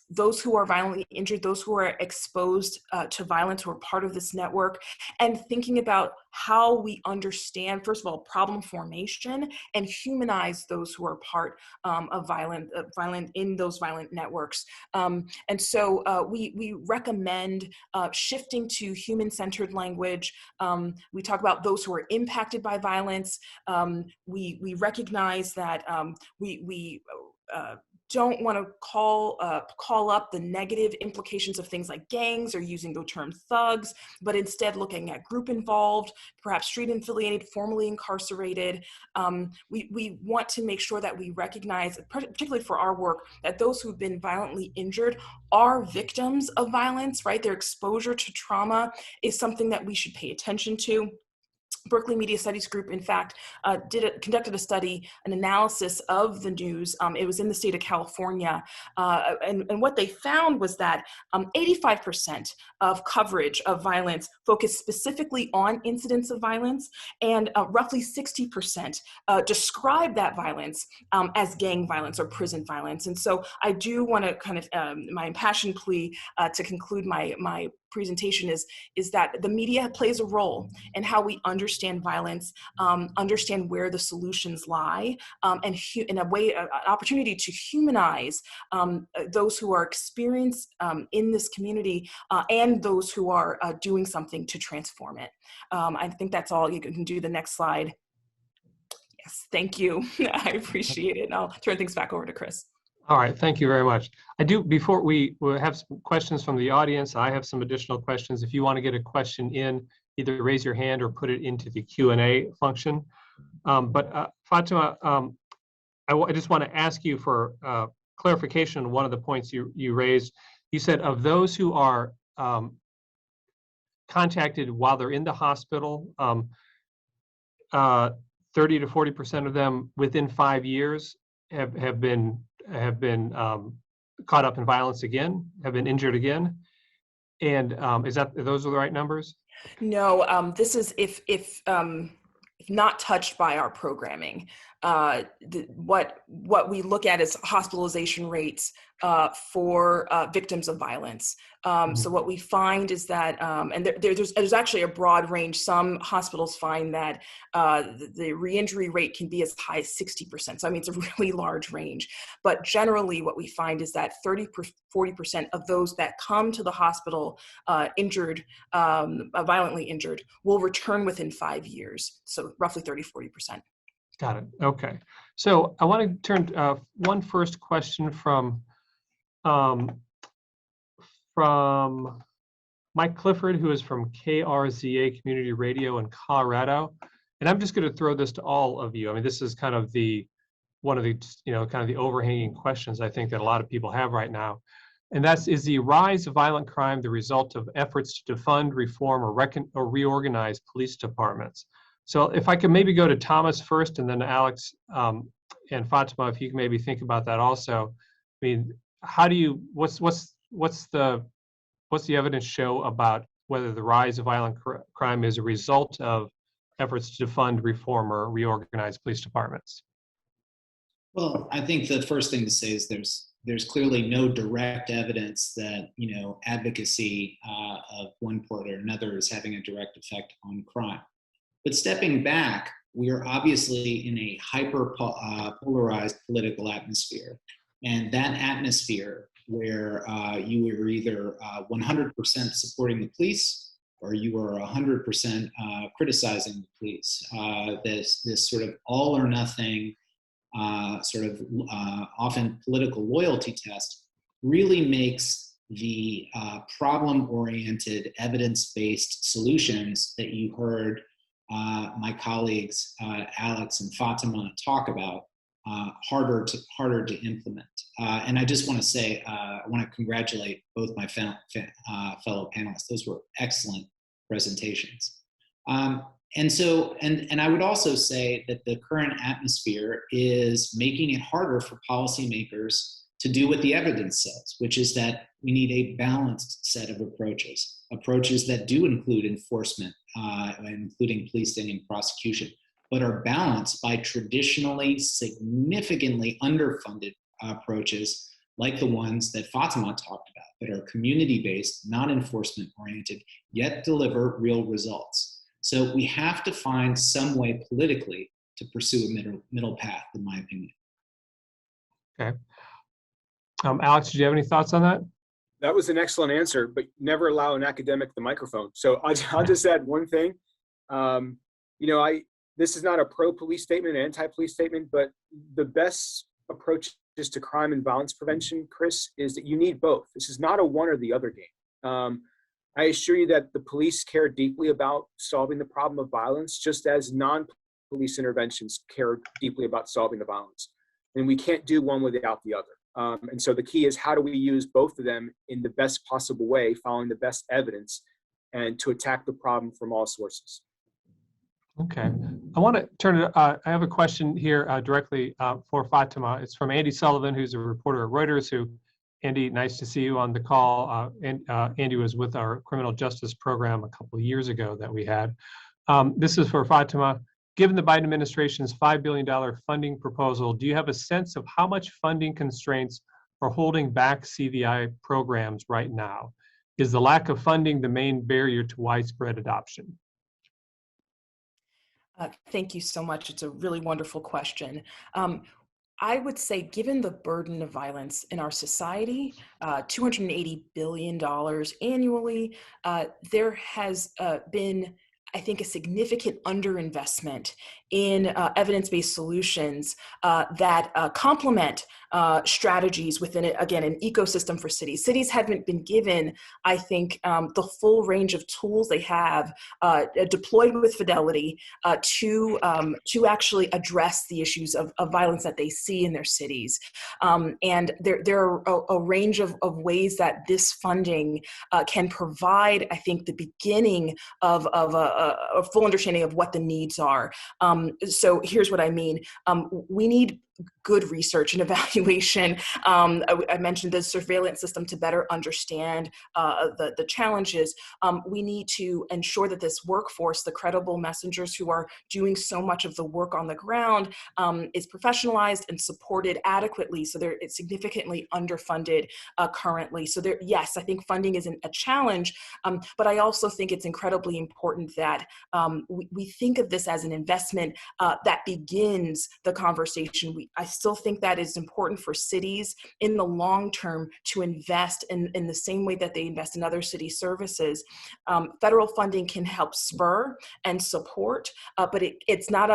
those who are violently injured, those who are exposed to violence, who are part of this network, and thinking about how we understand, first of all, problem formation and humanize those who are part of violent in those violent networks. And so we recommend shifting to human-centered language. We talk about those who are impacted by violence. We recognize that we don't want to call up the negative implications of things like gangs or using the term thugs, but instead looking at group involved, perhaps street affiliated, formerly incarcerated. We want to make sure that we recognize, particularly for our work, that those who've been violently injured are victims of violence, right? Their exposure to trauma is something that we should pay attention to. Berkeley Media Studies Group, in fact, conducted a study, an analysis of the news. It was in the state of California. And what they found was that 85% of coverage of violence focused specifically on incidents of violence, and roughly 60% described that violence as gang violence or prison violence. And so I do want to kind of, my impassioned plea to conclude my presentation is that the media plays a role in how we understand violence, understand where the solutions lie, and in a way, an opportunity to humanize those who are experienced in this community and those who are doing something to transform it. I think that's all. You can do the next slide. Yes, thank you. I appreciate it. And I'll turn things back over to Chris. All right, thank you very much. I do, before we have some questions from the audience, I have some additional questions. If you want to get a question in, either raise your hand or put it into the Q&A function. But Fatima, I just want to ask you for clarification on one of the points you raised. You said of those who are contacted while they're in the hospital, 30 to 40% of them within 5 years have been caught up in violence again, have been injured again, and those are the right numbers? No, this is if not touched by our programming. What we look at is hospitalization rates for victims of violence. So what we find is that, and there's actually a broad range. Some hospitals find that the re-injury rate can be as high as 60%. So I mean, it's a really large range. But generally what we find is that 30-40% of those that come to the hospital injured, violently injured, will return within 5 years. So roughly 30-40%. Got it. Okay. So I want to turn one first question from Mike Clifford, who is from KRZA Community Radio in Colorado. And I'm just going to throw this to all of you. I mean, this is kind of one of the, kind of the overhanging questions I think that a lot of people have right now. And is the rise of violent crime the result of efforts to defund, reform, or reorganize police departments? So if I could maybe go to Thomas first, and then Alex and Fatima, if you can maybe think about that also. I mean, what's the evidence show about whether the rise of violent crime is a result of efforts to defund, reform, or reorganize police departments? Well, I think the first thing to say is there's clearly no direct evidence that advocacy of one part or another is having a direct effect on crime. But stepping back, we are obviously in a hyper polarized political atmosphere, and that atmosphere where you were either 100% supporting the police or you were 100% criticizing the police. This sort of all or nothing often political loyalty test really makes the problem-oriented, evidence-based solutions that you heard my colleagues Alex and Fatima talk about harder to implement. And I just want to say, I want to congratulate both my fellow panelists. Those were excellent presentations. And I would also say that the current atmosphere is making it harder for policymakers to do what the evidence says, which is that we need a balanced set of approaches that do include enforcement, including policing and prosecution, but are balanced by traditionally significantly underfunded approaches like the ones that Fatima talked about, that are community-based, not enforcement-oriented, yet deliver real results. So we have to find some way politically to pursue a middle path, in my opinion. Okay. Alex, did you have any thoughts on that? That was an excellent answer, but never allow an academic the microphone. So I'll just add one thing. This is not a pro-police statement, an anti-police statement, but the best approach to crime and violence prevention, Chris, is that you need both. This is not a one or the other game. I assure you that the police care deeply about solving the problem of violence, just as non-police interventions care deeply about solving the violence. And we can't do one without the other. And so the key is, how do we use both of them in the best possible way, following the best evidence, and to attack the problem from all sources. Okay. I want to turn it, I have a question here directly for Fatima. It's from Andy Sullivan, who's a reporter at Reuters, Andy, nice to see you on the call. Andy was with our criminal justice program a couple of years ago that we had. This is for Fatima. Given the Biden administration's $5 billion funding proposal, do you have a sense of how much funding constraints are holding back CDI programs right now? Is the lack of funding the main barrier to widespread adoption? Thank you so much. It's a really wonderful question. I would say, given the burden of violence in our society, $280 billion annually, there has been, I think, a significant underinvestment in evidence-based solutions that complement strategies within, again, an ecosystem for cities. Cities haven't been given, I think, the full range of tools they have deployed with fidelity to actually address the issues of violence that they see in their cities. And there are a range of ways that this funding can provide, I think, the beginning of a full understanding of what the needs are. So here's what I mean. We need good research and evaluation. I mentioned the surveillance system to better understand the challenges. We need to ensure that this workforce, the credible messengers who are doing so much of the work on the ground, is professionalized and supported adequately. So it's significantly underfunded currently. So yes, I think funding isn't a challenge, but I also think it's incredibly important that we think of this as an investment that begins the conversation I still think that it's important for cities in the long term to invest in the same way that they invest in other city services. Federal funding can help spur and support, but it's not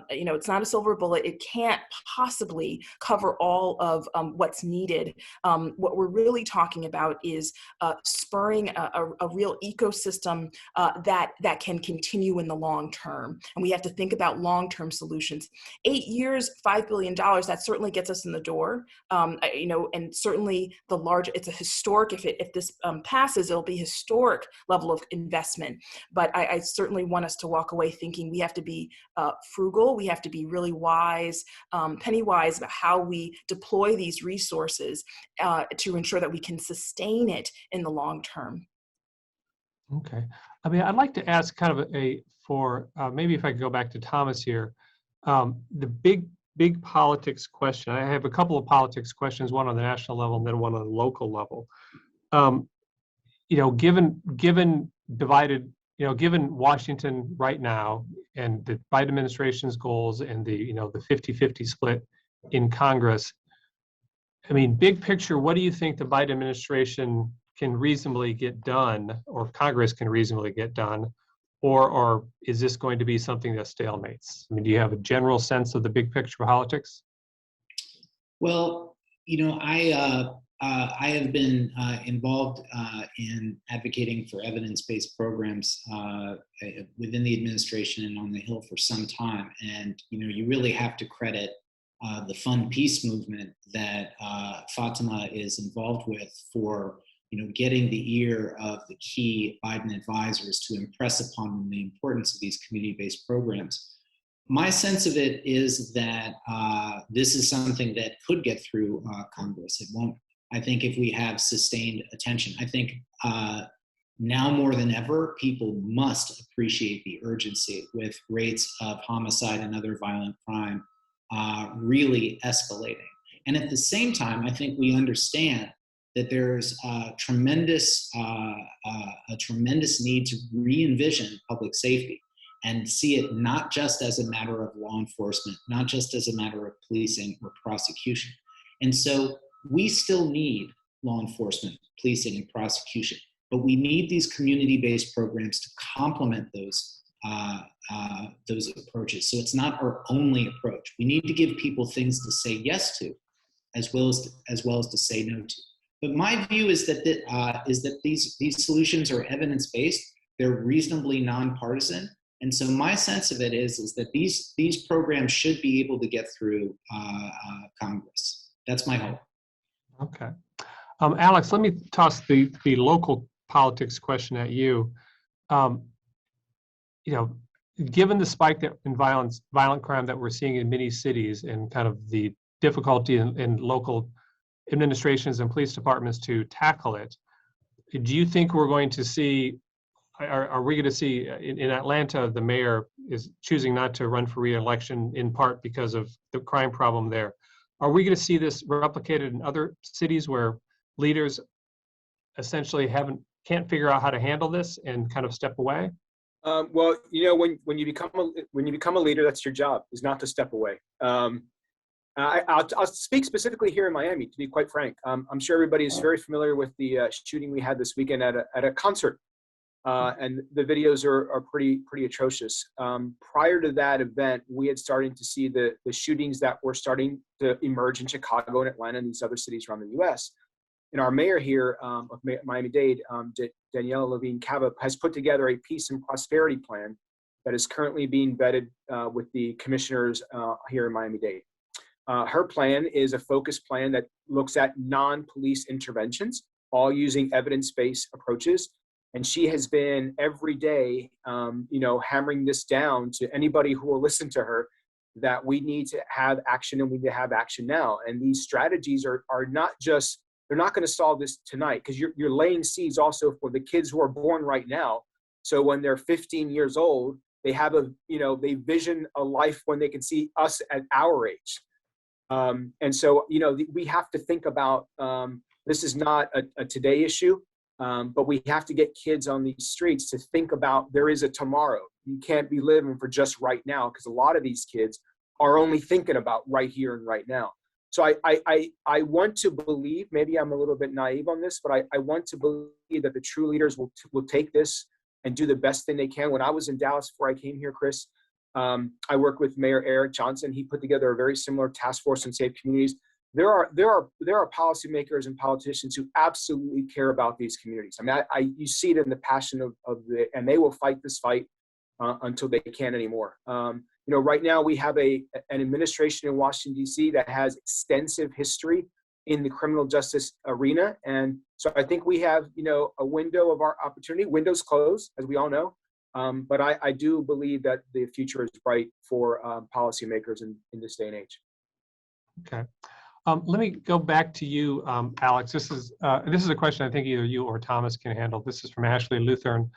it's not a silver bullet. It can't possibly cover all of what's needed. What we're really talking about is spurring a real ecosystem that can continue in the long term. And we have to think about long-term solutions. 8 years, $5 billion, that certainly gets us in the door. And certainly it's a historic, if this passes, it'll be a historic level of investment. But I certainly want us to walk away thinking we have to be frugal, we have to be really wise, penny wise about how we deploy these resources to ensure that we can sustain it in the long term. Okay. I mean, I'd like to ask kind of maybe if I could go back to Thomas here, the big politics question. I have a couple of politics questions, one on the national level and then one on the local level. Given Washington right now and the Biden administration's goals and the 50-50 split in Congress, I mean, big picture, what do you think the Biden administration can reasonably get done, or Congress can reasonably get done, or is this going to be something that stalemates? I mean, do you have a general sense of the big picture politics? Well, I have been involved in advocating for evidence-based programs within the administration and on the Hill for some time. And, you really have to credit the Fund Peace movement that Fatima is involved with for getting the ear of the key Biden advisors to impress upon them the importance of these community-based programs. My sense of it is that this is something that could get through Congress. It won't, I think, if we have sustained attention. I think now more than ever, people must appreciate the urgency with rates of homicide and other violent crime really escalating. And at the same time, I think we understand that there's a tremendous need to re-envision public safety and see it not just as a matter of law enforcement, not just as a matter of policing or prosecution. And so we still need law enforcement, policing, and prosecution, but we need these community-based programs to complement those approaches. So it's not our only approach. We need to give people things to say yes to, as well as to say no to. But my view is that these solutions are evidence-based. They're reasonably nonpartisan, and so my sense of it is that these programs should be able to get through Congress. That's my hope. Okay, Alex, let me toss the local politics question at you. Given the spike in violent crime that we're seeing in many cities, and kind of the difficulty in local administrations and police departments to tackle it, do you think we're going to see, are we going to see in Atlanta, the mayor is choosing not to run for re-election in part because of the crime problem there? Are we going to see this replicated in other cities where leaders essentially can't figure out how to handle this and kind of step away? Well, when you become a leader, that's your job, is not to step away. I'll speak specifically here in Miami, to be quite frank. I'm sure everybody is very familiar with the shooting we had this weekend at a concert, and the videos are pretty atrocious. Prior to that event, we had started to see the shootings that were starting to emerge in Chicago and Atlanta and these other cities around the U.S. And our mayor here of Miami-Dade, Daniela Levine Cava, has put together a peace and prosperity plan that is currently being vetted with the commissioners here in Miami-Dade. Her plan is a focused plan that looks at non-police interventions, all using evidence-based approaches. And she has been every day, hammering this down to anybody who will listen to her, that we need to have action, and we need to have action now. And these strategies are not just, they're not going to solve this tonight, because you're laying seeds also for the kids who are born right now. So when they're 15 years old, they have they vision a life when they can see us at our age. And so, we have to think about, this is not a today issue, but we have to get kids on these streets to think about there is a tomorrow. You can't be living for just right now, because a lot of these kids are only thinking about right here and right now. So I want to believe, maybe I'm a little bit naive on this, but I want to believe that the true leaders will take this and do the best thing they can. When I was in Dallas before I came here, Chris, I worked with Mayor Eric Johnson. He put together a very similar task force on safe communities. There are policymakers and politicians who absolutely care about these communities. I mean, you see it in the passion and they will fight this fight until they can't anymore. You know, right now we have an administration in Washington, D.C. that has extensive history in the criminal justice arena. And so I think we have, you know, a window of our opportunity. Windows close, as we all know. But I do believe that the future is bright for policymakers in this day and age. Okay. Let me go back to you, Alex. This is a question I think either you or Thomas can handle. This is from Ashley Lutheran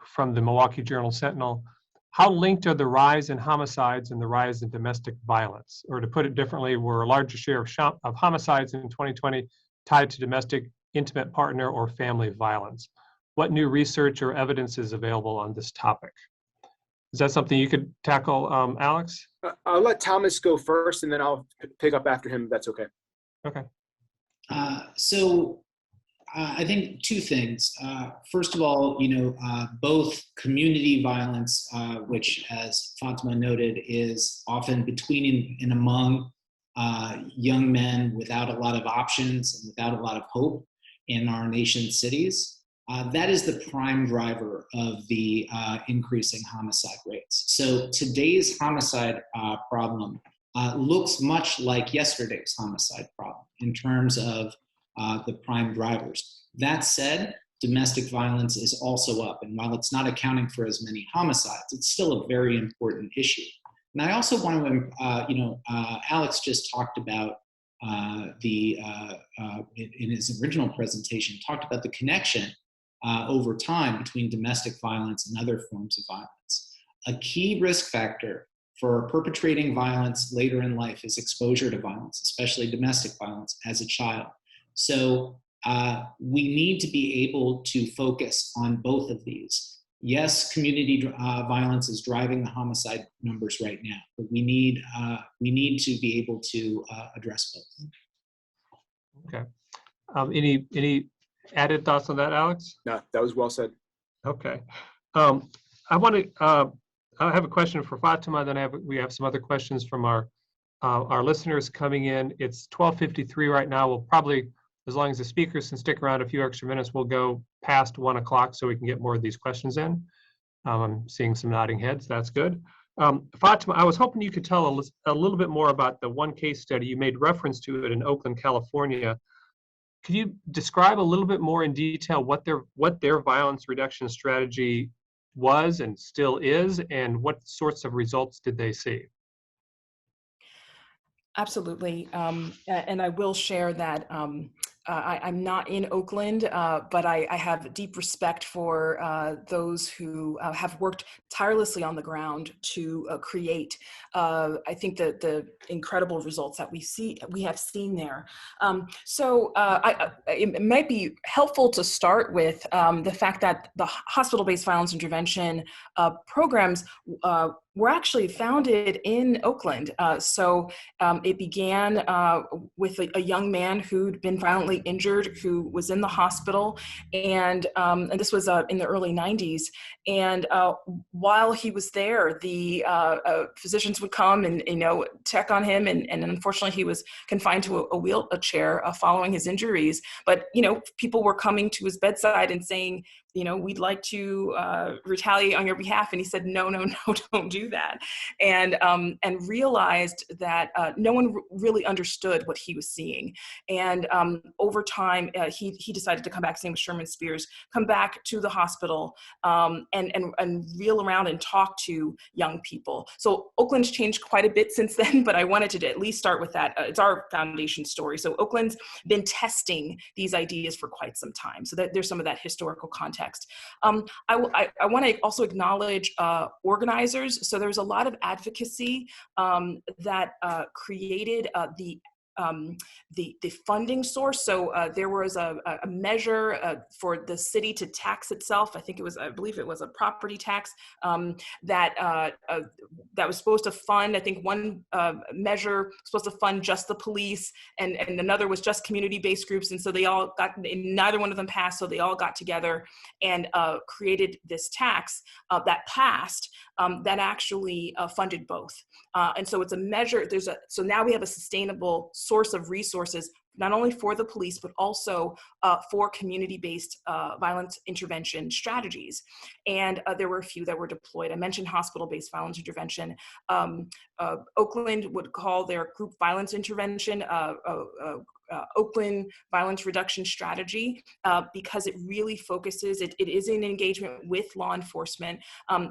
from the Milwaukee Journal Sentinel. How linked are the rise in homicides and the rise in domestic violence? Or to put it differently, were a larger share of homicides in 2020 tied to domestic, intimate partner, or family violence? What new research or evidence is available on this topic? Is that something you could tackle, Alex? I'll let Thomas go first, and then I'll pick up after him, if that's okay. Okay. I think two things. First of all, you know, both community violence, which, as Fatima noted, is often between and among young men without a lot of options and without a lot of hope in our nation's cities. That is the prime driver of the increasing homicide rates. So today's homicide problem looks much like yesterday's homicide problem in terms of the prime drivers. That said, domestic violence is also up. And while it's not accounting for as many homicides, it's still a very important issue. And I also want to, Alex just talked about in his original presentation, talked about the connection over time between domestic violence and other forms of violence. A key risk factor for perpetrating violence later in life is exposure to violence, especially domestic violence, as a child. So we need to be able to focus on both of these. Yes, community violence is driving the homicide numbers right now, but we need to be able to address both. Okay. Any added thoughts on that, Alex? No, that was well said. Okay. I want to. I have a question for Fatima. Then we have some other questions from our listeners coming in. It's 12:53 right now. We'll probably, as long as the speakers can stick around a few extra minutes, we'll go past 1 o'clock so we can get more of these questions in. I'm seeing some nodding heads. That's good. Fatima, I was hoping you could tell a little bit more about the one case study. You made reference to it in Oakland, California. Could you describe a little bit more in detail what their violence reduction strategy was and still is, and what sorts of results did they see? Absolutely. And I will share that I'm not in Oakland, but I have deep respect for those who have worked tirelessly on the ground to create, I think, the incredible results that we have seen there. It might be helpful to start with the fact that the hospital-based violence intervention programs were actually founded in Oakland. It began with a young man who'd been violently injured, who was in the hospital, and this was in the early 90s. And while he was there, the physicians would come and check on him, and unfortunately he was confined to a wheelchair following his injuries. But people were coming to his bedside and saying, we'd like to retaliate on your behalf. And he said, no, don't do that. And realized that no one really understood what he was seeing. And over time, he decided to come back, same with Sherman Spears, come back to the hospital and reel around and talk to young people. So Oakland's changed quite a bit since then, but I wanted to at least start with that. It's our foundation story. So Oakland's been testing these ideas for quite some time. So there's some of that historical context. I want to also acknowledge organizers. So there's a lot of advocacy that created the the funding source. So there was a measure for the city to tax itself. I believe it was a property tax that was supposed to fund. I think one measure was supposed to fund just the police, and another was just community-based groups. And so they all got, neither one of them passed. So they all got together and created this tax that passed that actually funded both. And so it's a measure. So now we have a sustainable source of resources, not only for the police, but also for community-based violence intervention strategies. And there were a few that were deployed. I mentioned hospital-based violence intervention. Oakland would call their group violence intervention Oakland Violence Reduction Strategy because it really focuses, it is an engagement with law enforcement,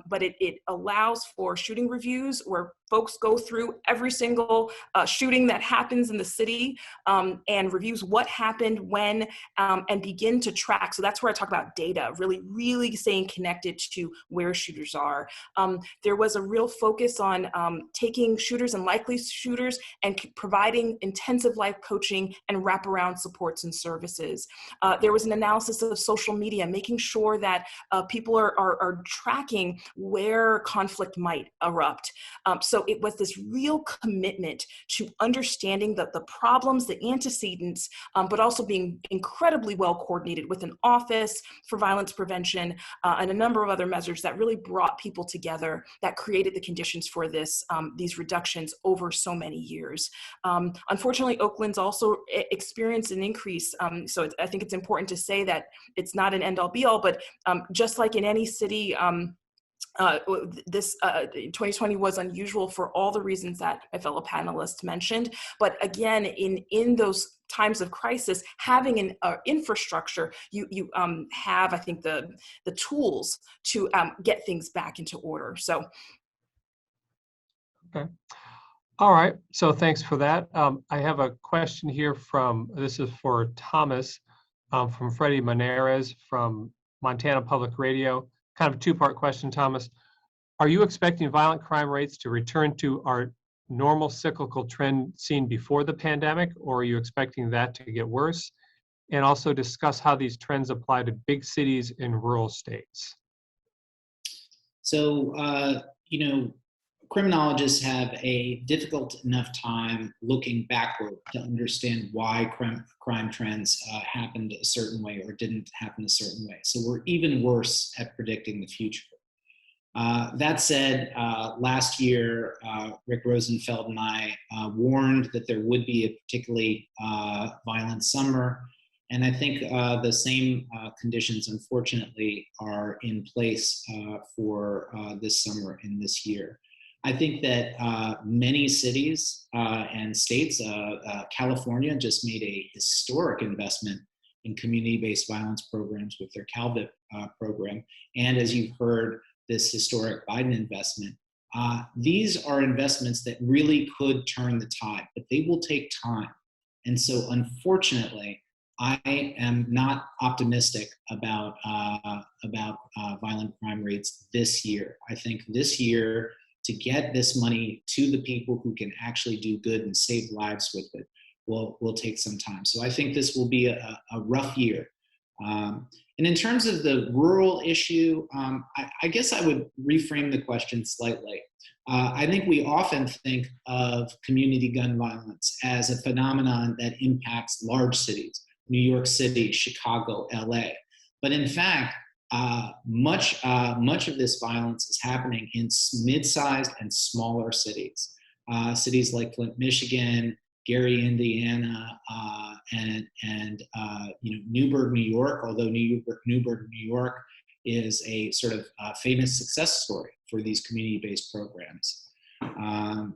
but it allows for shooting reviews where folks go through every single shooting that happens in the city and reviews what happened when and begin to track. So that's where I talk about data, really staying connected to where shooters are. There was a real focus on taking shooters and likely shooters and providing intensive life coaching and wraparound supports and services. There was an analysis of social media, making sure that people are tracking where conflict might erupt. So it was this real commitment to understanding the problems, the antecedents, but also being incredibly well coordinated with an office for violence prevention and a number of other measures that really brought people together that created the conditions for these reductions over so many years. Unfortunately, Oakland's also experienced an increase. So I think it's important to say that it's not an end-all be-all, but just like in any city, this 2020 was unusual for all the reasons that my fellow panelists mentioned. But again, in those times of crisis, having an infrastructure, you have, I think, the tools to get things back into order. So. Okay. All right. So thanks for that. I have a question here this is for Thomas from Freddie Maneres from Montana Public Radio. Kind of a two-part question, Thomas. Are you expecting violent crime rates to return to our normal cyclical trend seen before the pandemic, or are you expecting that to get worse? And also discuss how these trends apply to big cities and rural states. So, criminologists have a difficult enough time looking backward to understand why crime trends happened a certain way or didn't happen a certain way. So we're even worse at predicting the future. That said, last year, Rick Rosenfeld and I warned that there would be a particularly violent summer. And I think the same conditions, unfortunately, are in place for this summer and this year. I think that many cities and states, California just made a historic investment in community-based violence programs with their CalVIP program. And as you've heard, this historic Biden investment. These are investments that really could turn the tide, but they will take time. And so unfortunately, I am not optimistic about violent crime rates this year. I think this year, to get this money to the people who can actually do good and save lives with it will take some time. So I think this will be a rough year. And in terms of the rural issue, I guess I would reframe the question slightly. I think we often think of community gun violence as a phenomenon that impacts large cities, New York City, Chicago, LA. But in fact, much of this violence is happening in mid-sized and smaller cities. Cities like Flint, Michigan, Gary, Indiana, and Newburgh, New York, although Newburgh, New York is a sort of famous success story for these community-based programs. And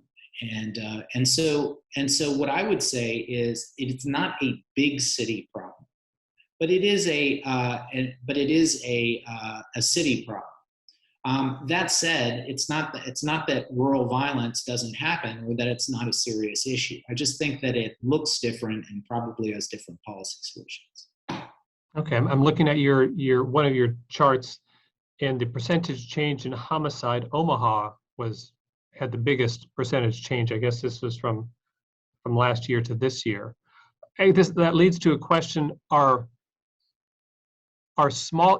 so what I would say is it's not a big city problem, but it is a city problem. That said, it's not that rural violence doesn't happen or that it's not a serious issue. I just think that it looks different and probably has different policy solutions. Okay, I'm looking at your one of your charts, and the percentage change in homicide. Omaha had the biggest percentage change. I guess this was from from last year to this year. That leads to a question: Are small,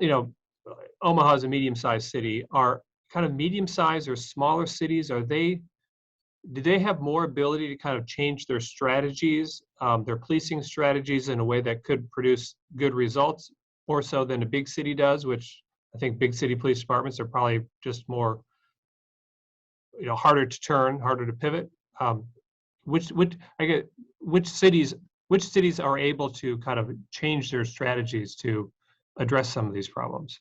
Omaha is a medium-sized city. Are kind of medium-sized or smaller cities, do they have more ability to kind of change their strategies, their policing strategies in a way that could produce good results, more so than a big city does, which I think big city police departments are probably just more, harder to turn, harder to pivot. Which cities are able to kind of change their strategies to address some of these problems?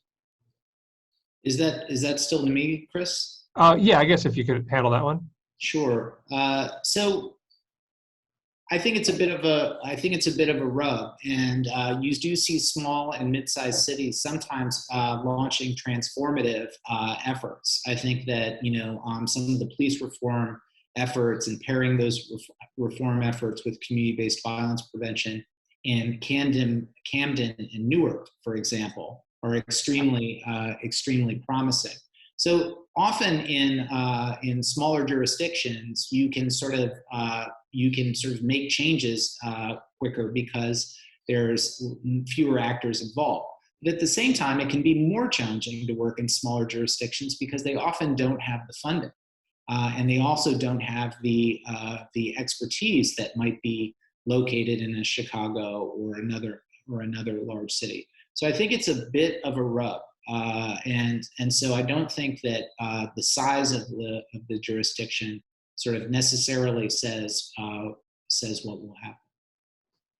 Is that still to me, Chris? Yeah, I guess if you could handle that one. Sure. So I think it's a bit of a rub, and you do see small and mid-sized cities sometimes launching transformative efforts. I think that some of the police reform efforts and pairing those reform efforts with community-based violence prevention in Camden and Newark, for example, are extremely promising. So often in smaller jurisdictions, you can sort of make changes quicker because there's fewer actors involved. But at the same time, it can be more challenging to work in smaller jurisdictions because they often don't have the funding, and they also don't have the expertise that might be located in a Chicago or another large city. So I think it's a bit of a rub. And so I don't think that the size of the jurisdiction sort of necessarily says what will happen.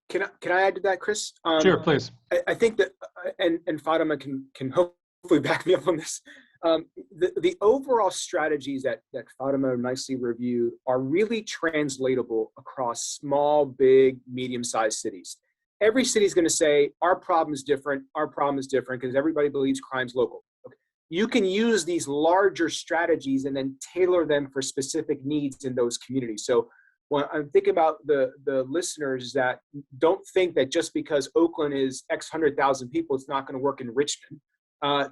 Can I add to that, Chris? Sure, please. I think that, and Fatima can hopefully back me up on this. The overall strategies that Fatima nicely reviewed are really translatable across small, big, medium-sized cities. Every city is going to say, our problem is different, because everybody believes crime's local. Okay. You can use these larger strategies and then tailor them for specific needs in those communities. So when I'm thinking about the listeners that don't think that just because Oakland is X 100,000 people, it's not going to work in Richmond.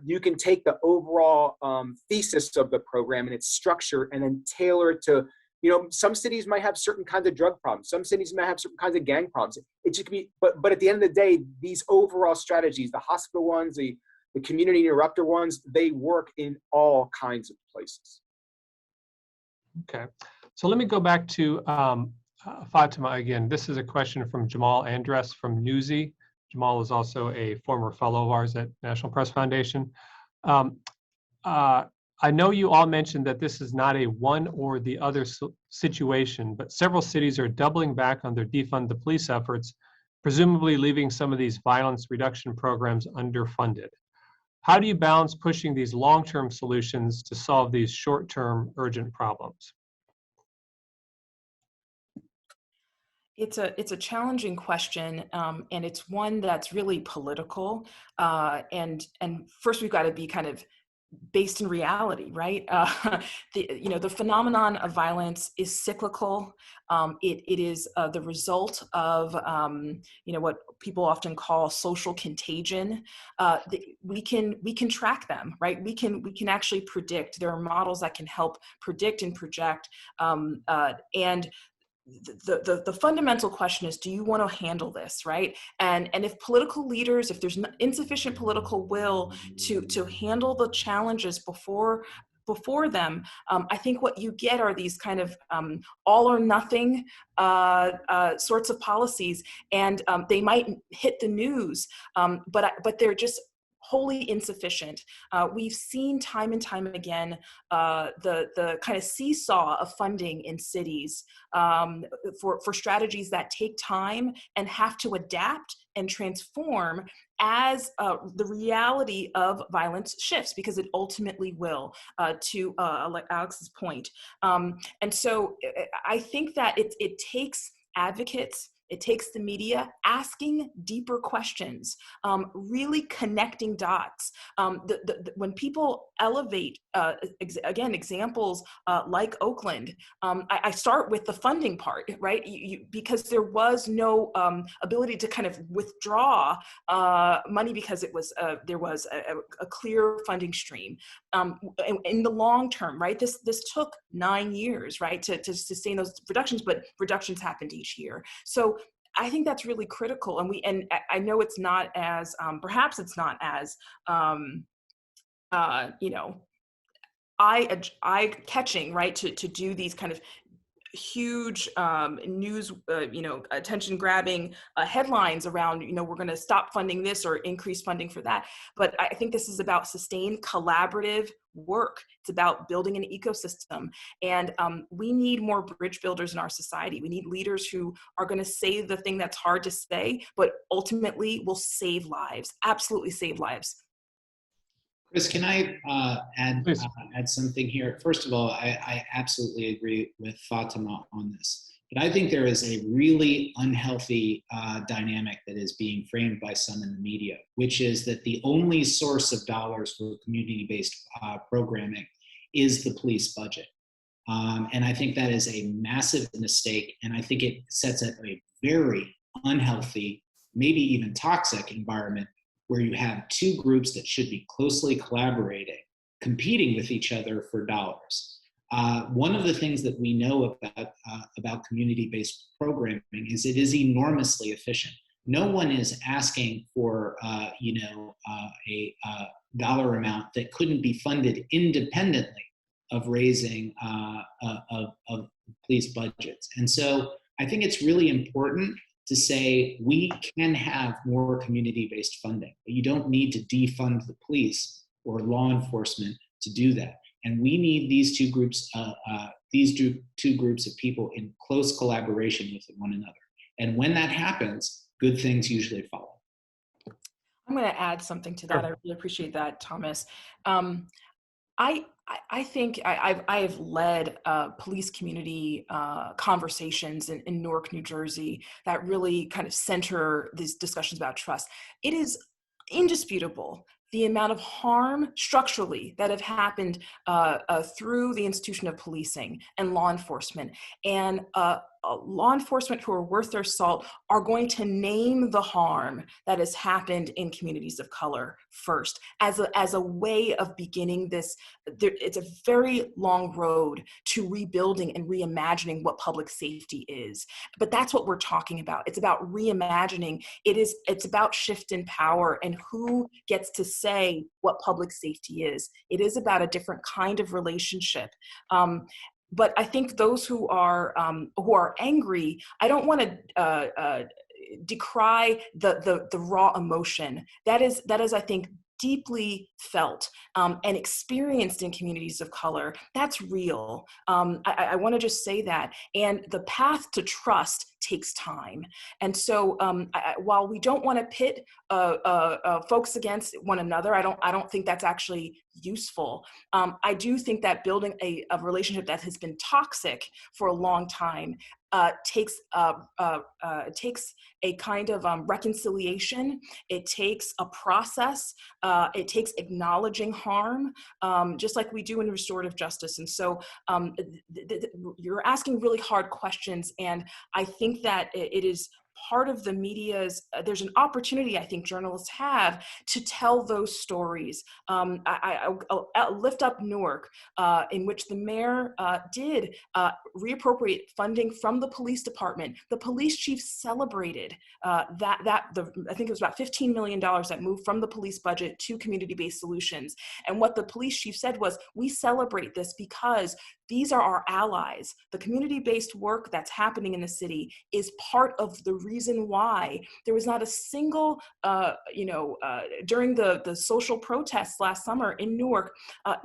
You can take the overall thesis of the program and its structure and then tailor it to, some cities might have certain kinds of drug problems. Some cities might have certain kinds of gang problems. It just could be, but at the end of the day, these overall strategies, the hospital ones, the community interrupter ones, they work in all kinds of places. Okay, so let me go back to Fatima again. This is a question from Jamal Andress from Newsy. Jamal is also a former fellow of ours at National Press Foundation. I know you all mentioned that this is not a one or the other situation, but several cities are doubling back on their defund the police efforts, presumably leaving some of these violence reduction programs underfunded. How do you balance pushing these long-term solutions to solve these short-term urgent problems? It's a challenging question, and it's one that's really political. And first, we've got to be kind of based in reality, right? The phenomenon of violence is cyclical. It is the result of what people often call social contagion. We can track them, right? We can actually predict. There are models that can help predict and project, and the fundamental question is, do you want to handle this, right? And if political leaders, if there's insufficient political will to handle the challenges before them, I think what you get are these kind of all or nothing sorts of policies, and they might hit the news, but they're just wholly insufficient. We've seen time and time again the kind of seesaw of funding in cities for strategies that take time and have to adapt and transform as the reality of violence shifts, because it ultimately will, to Alex's point. And so I think that it takes advocates, it takes the media asking deeper questions, really connecting dots. When people elevate, again, examples like Oakland. I start with the funding part, right? Because there was no ability to kind of withdraw money because there was a clear funding stream. In the long term, right? This took 9 years, right, to sustain those reductions, but reductions happened each year. So I think that's really critical. And I know it's not as, perhaps it's not as, eye-catching, right, to do these kind of huge news, attention-grabbing headlines around, we're going to stop funding this or increase funding for that. But I think this is about sustained collaborative work. It's about building an ecosystem. And we need more bridge builders in our society. We need leaders who are going to say the thing that's hard to say, but ultimately will save lives, absolutely save lives. Chris, can I add something here? First of all, I absolutely agree with Fatima on this. But I think there is a really unhealthy dynamic that is being framed by some in the media, which is that the only source of dollars for community-based programming is the police budget. And I think that is a massive mistake. And I think it sets up a very unhealthy, maybe even toxic environment where you have two groups that should be closely collaborating, competing with each other for dollars. One of the things that we know about community-based programming is it is enormously efficient. No one is asking for a dollar amount that couldn't be funded independently of raising of police budgets. And so I think it's really important to say we can have more community-based funding, but you don't need to defund the police or law enforcement to do that. And we need these two groups of people in close collaboration with one another. And when that happens, good things usually follow. I'm going to add something to that. I really appreciate that, Thomas. I think I've led police community conversations in Newark, New Jersey that really kind of center these discussions about trust. It is indisputable the amount of harm structurally that have happened through the institution of policing and law enforcement. And law enforcement who are worth their salt are going to name the harm that has happened in communities of color first as a way of beginning this. It's a very long road to rebuilding and reimagining what public safety is. But that's what we're talking about. It's about reimagining. It's about shift in power and who gets to say what public safety is. It is about a different kind of relationship. But I think those who are angry, I don't want to decry the raw emotion. That is, I think, deeply felt and experienced in communities of color. That's real. I want to just say that. And the path to trust takes time. And so while we don't want to pit folks against one another, I don't think that's actually useful. I do think that building a relationship that has been toxic for a long time takes a kind of reconciliation. It takes a process. It takes acknowledging harm, just like we do in restorative justice. And so you're asking really hard questions, and I think that it is part of the media's, there's an opportunity I think journalists have to tell those stories. I'll lift up Newark, in which the mayor did reappropriate funding from the police department. The police chief celebrated I think it was about $15 million that moved from the police budget to community-based solutions. And what the police chief said was, we celebrate this because these are our allies. The community-based work that's happening in the city is part of the reason why there was not a single, during the social protests last summer in Newark,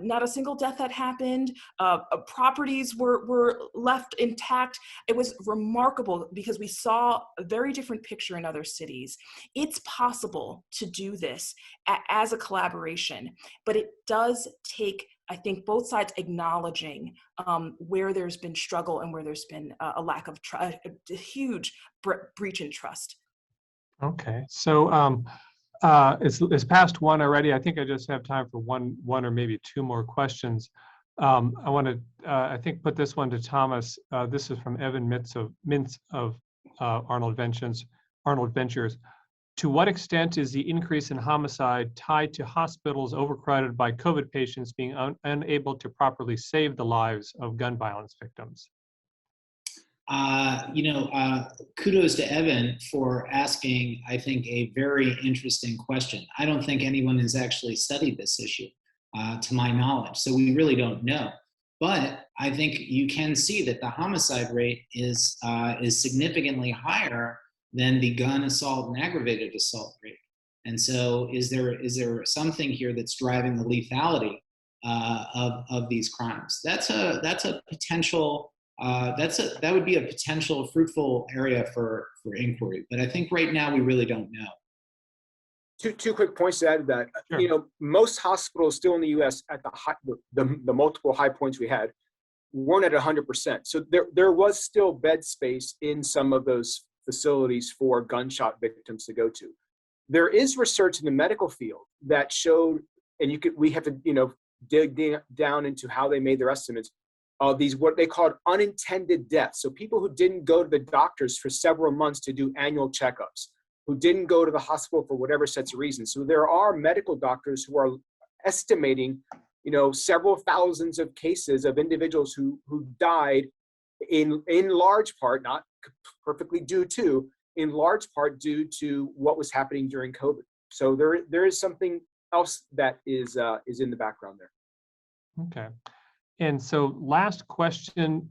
not a single death that happened. Properties were left intact. It was remarkable because we saw a very different picture in other cities. It's possible to do this as a collaboration, but it does take, I think, both sides acknowledging where there's been struggle and where there's been a lack of trust, a huge breach in trust. Okay, so It's past 1 already. I think I just have time for one or maybe 2 more questions. I want to, I think, put this one to Thomas. This is from Evan Mintz of Arnold Ventures. To what extent is the increase in homicide tied to hospitals overcrowded by COVID patients being unable to properly save the lives of gun violence victims? Kudos to Evan for asking, I think, a very interesting question. I don't think anyone has actually studied this issue, to my knowledge, so we really don't know. But I think you can see that the homicide rate is significantly higher than the gun assault and aggravated assault rate. And so, is there something here that's driving the lethality of these crimes? That's a potential. That would be a potential fruitful area for inquiry. But I think right now we really don't know. Two quick points to add to that. Sure. Most hospitals still in the U.S. at the multiple high points we had weren't at 100%. So there was still bed space in some of those facilities for gunshot victims to go to. There is research in the medical field that showed, and we have to dig down into how they made their estimates of these what they called unintended deaths. So people who didn't go to the doctors for several months to do annual checkups, who didn't go to the hospital for whatever sets of reasons. So there are medical doctors who are estimating, several thousands of cases of individuals who died in large part, not perfectly in large part due to what was happening during COVID. So there is something else that is in the background there. Okay. And so last question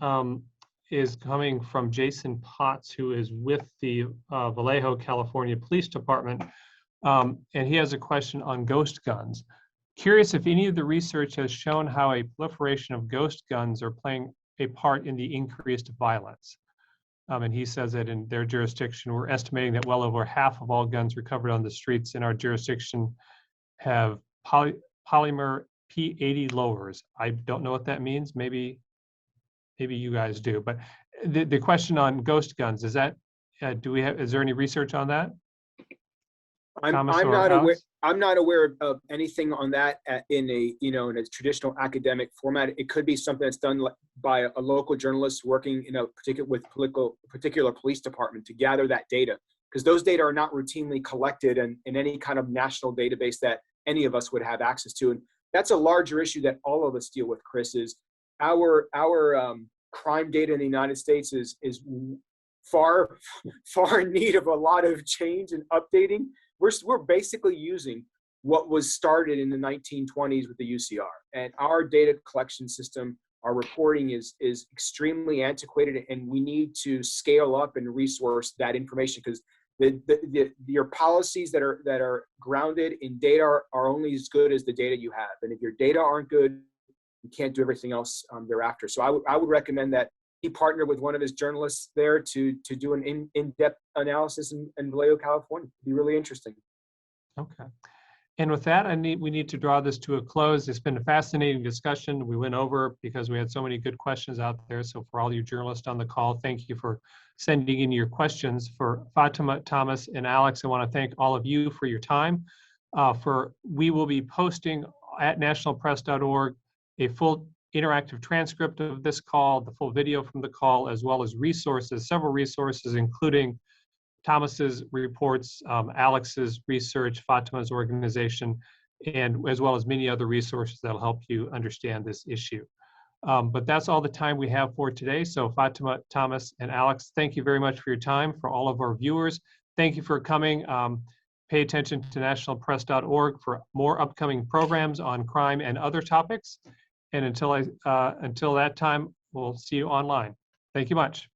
is coming from Jason Potts, who is with the Vallejo, California Police Department. And he has a question on ghost guns. Curious if any of the research has shown how a proliferation of ghost guns are playing a part in the increased violence. And he says that in their jurisdiction, we're estimating that well over half of all guns recovered on the streets in our jurisdiction have polymer P80 lowers. I don't know what that means. Maybe you guys do. But the question on ghost guns, is that is there any research on that? I'm not aware of anything on that in a traditional academic format. It could be something that's done by a local journalist working in a particular police department to gather that data, because those data are not routinely collected in any kind of national database that any of us would have access to. And that's a larger issue that all of us deal with, Chris, is our crime data in the United States is far in need of a lot of change and updating. We're basically using what was started in the 1920s with the UCR, and our data collection system, our reporting is extremely antiquated, and we need to scale up and resource that information, because your policies that are grounded in data are only as good as the data you have, and if your data aren't good, you can't do everything else thereafter. So I would recommend that he partnered with one of his journalists there to do an in-depth analysis in Vallejo, California. It'd be really interesting. Okay. And with that, we need to draw this to a close. It's been a fascinating discussion. We went over because we had so many good questions out there. So for all you journalists on the call, thank you for sending in your questions. For Fatima, Thomas, and Alex, I want to thank all of you for your time. We will be posting at nationalpress.org a full interactive transcript of this call, the full video from the call, as well as several resources, including Thomas's reports, Alex's research, Fatima's organization, and as well as many other resources that'll help you understand this issue. But that's all the time we have for today. So Fatima, Thomas, and Alex, thank you very much for your time. For all of our viewers, thank you for coming. Pay attention to nationalpress.org for more upcoming programs on crime and other topics. And until that time, we'll see you online. Thank you much.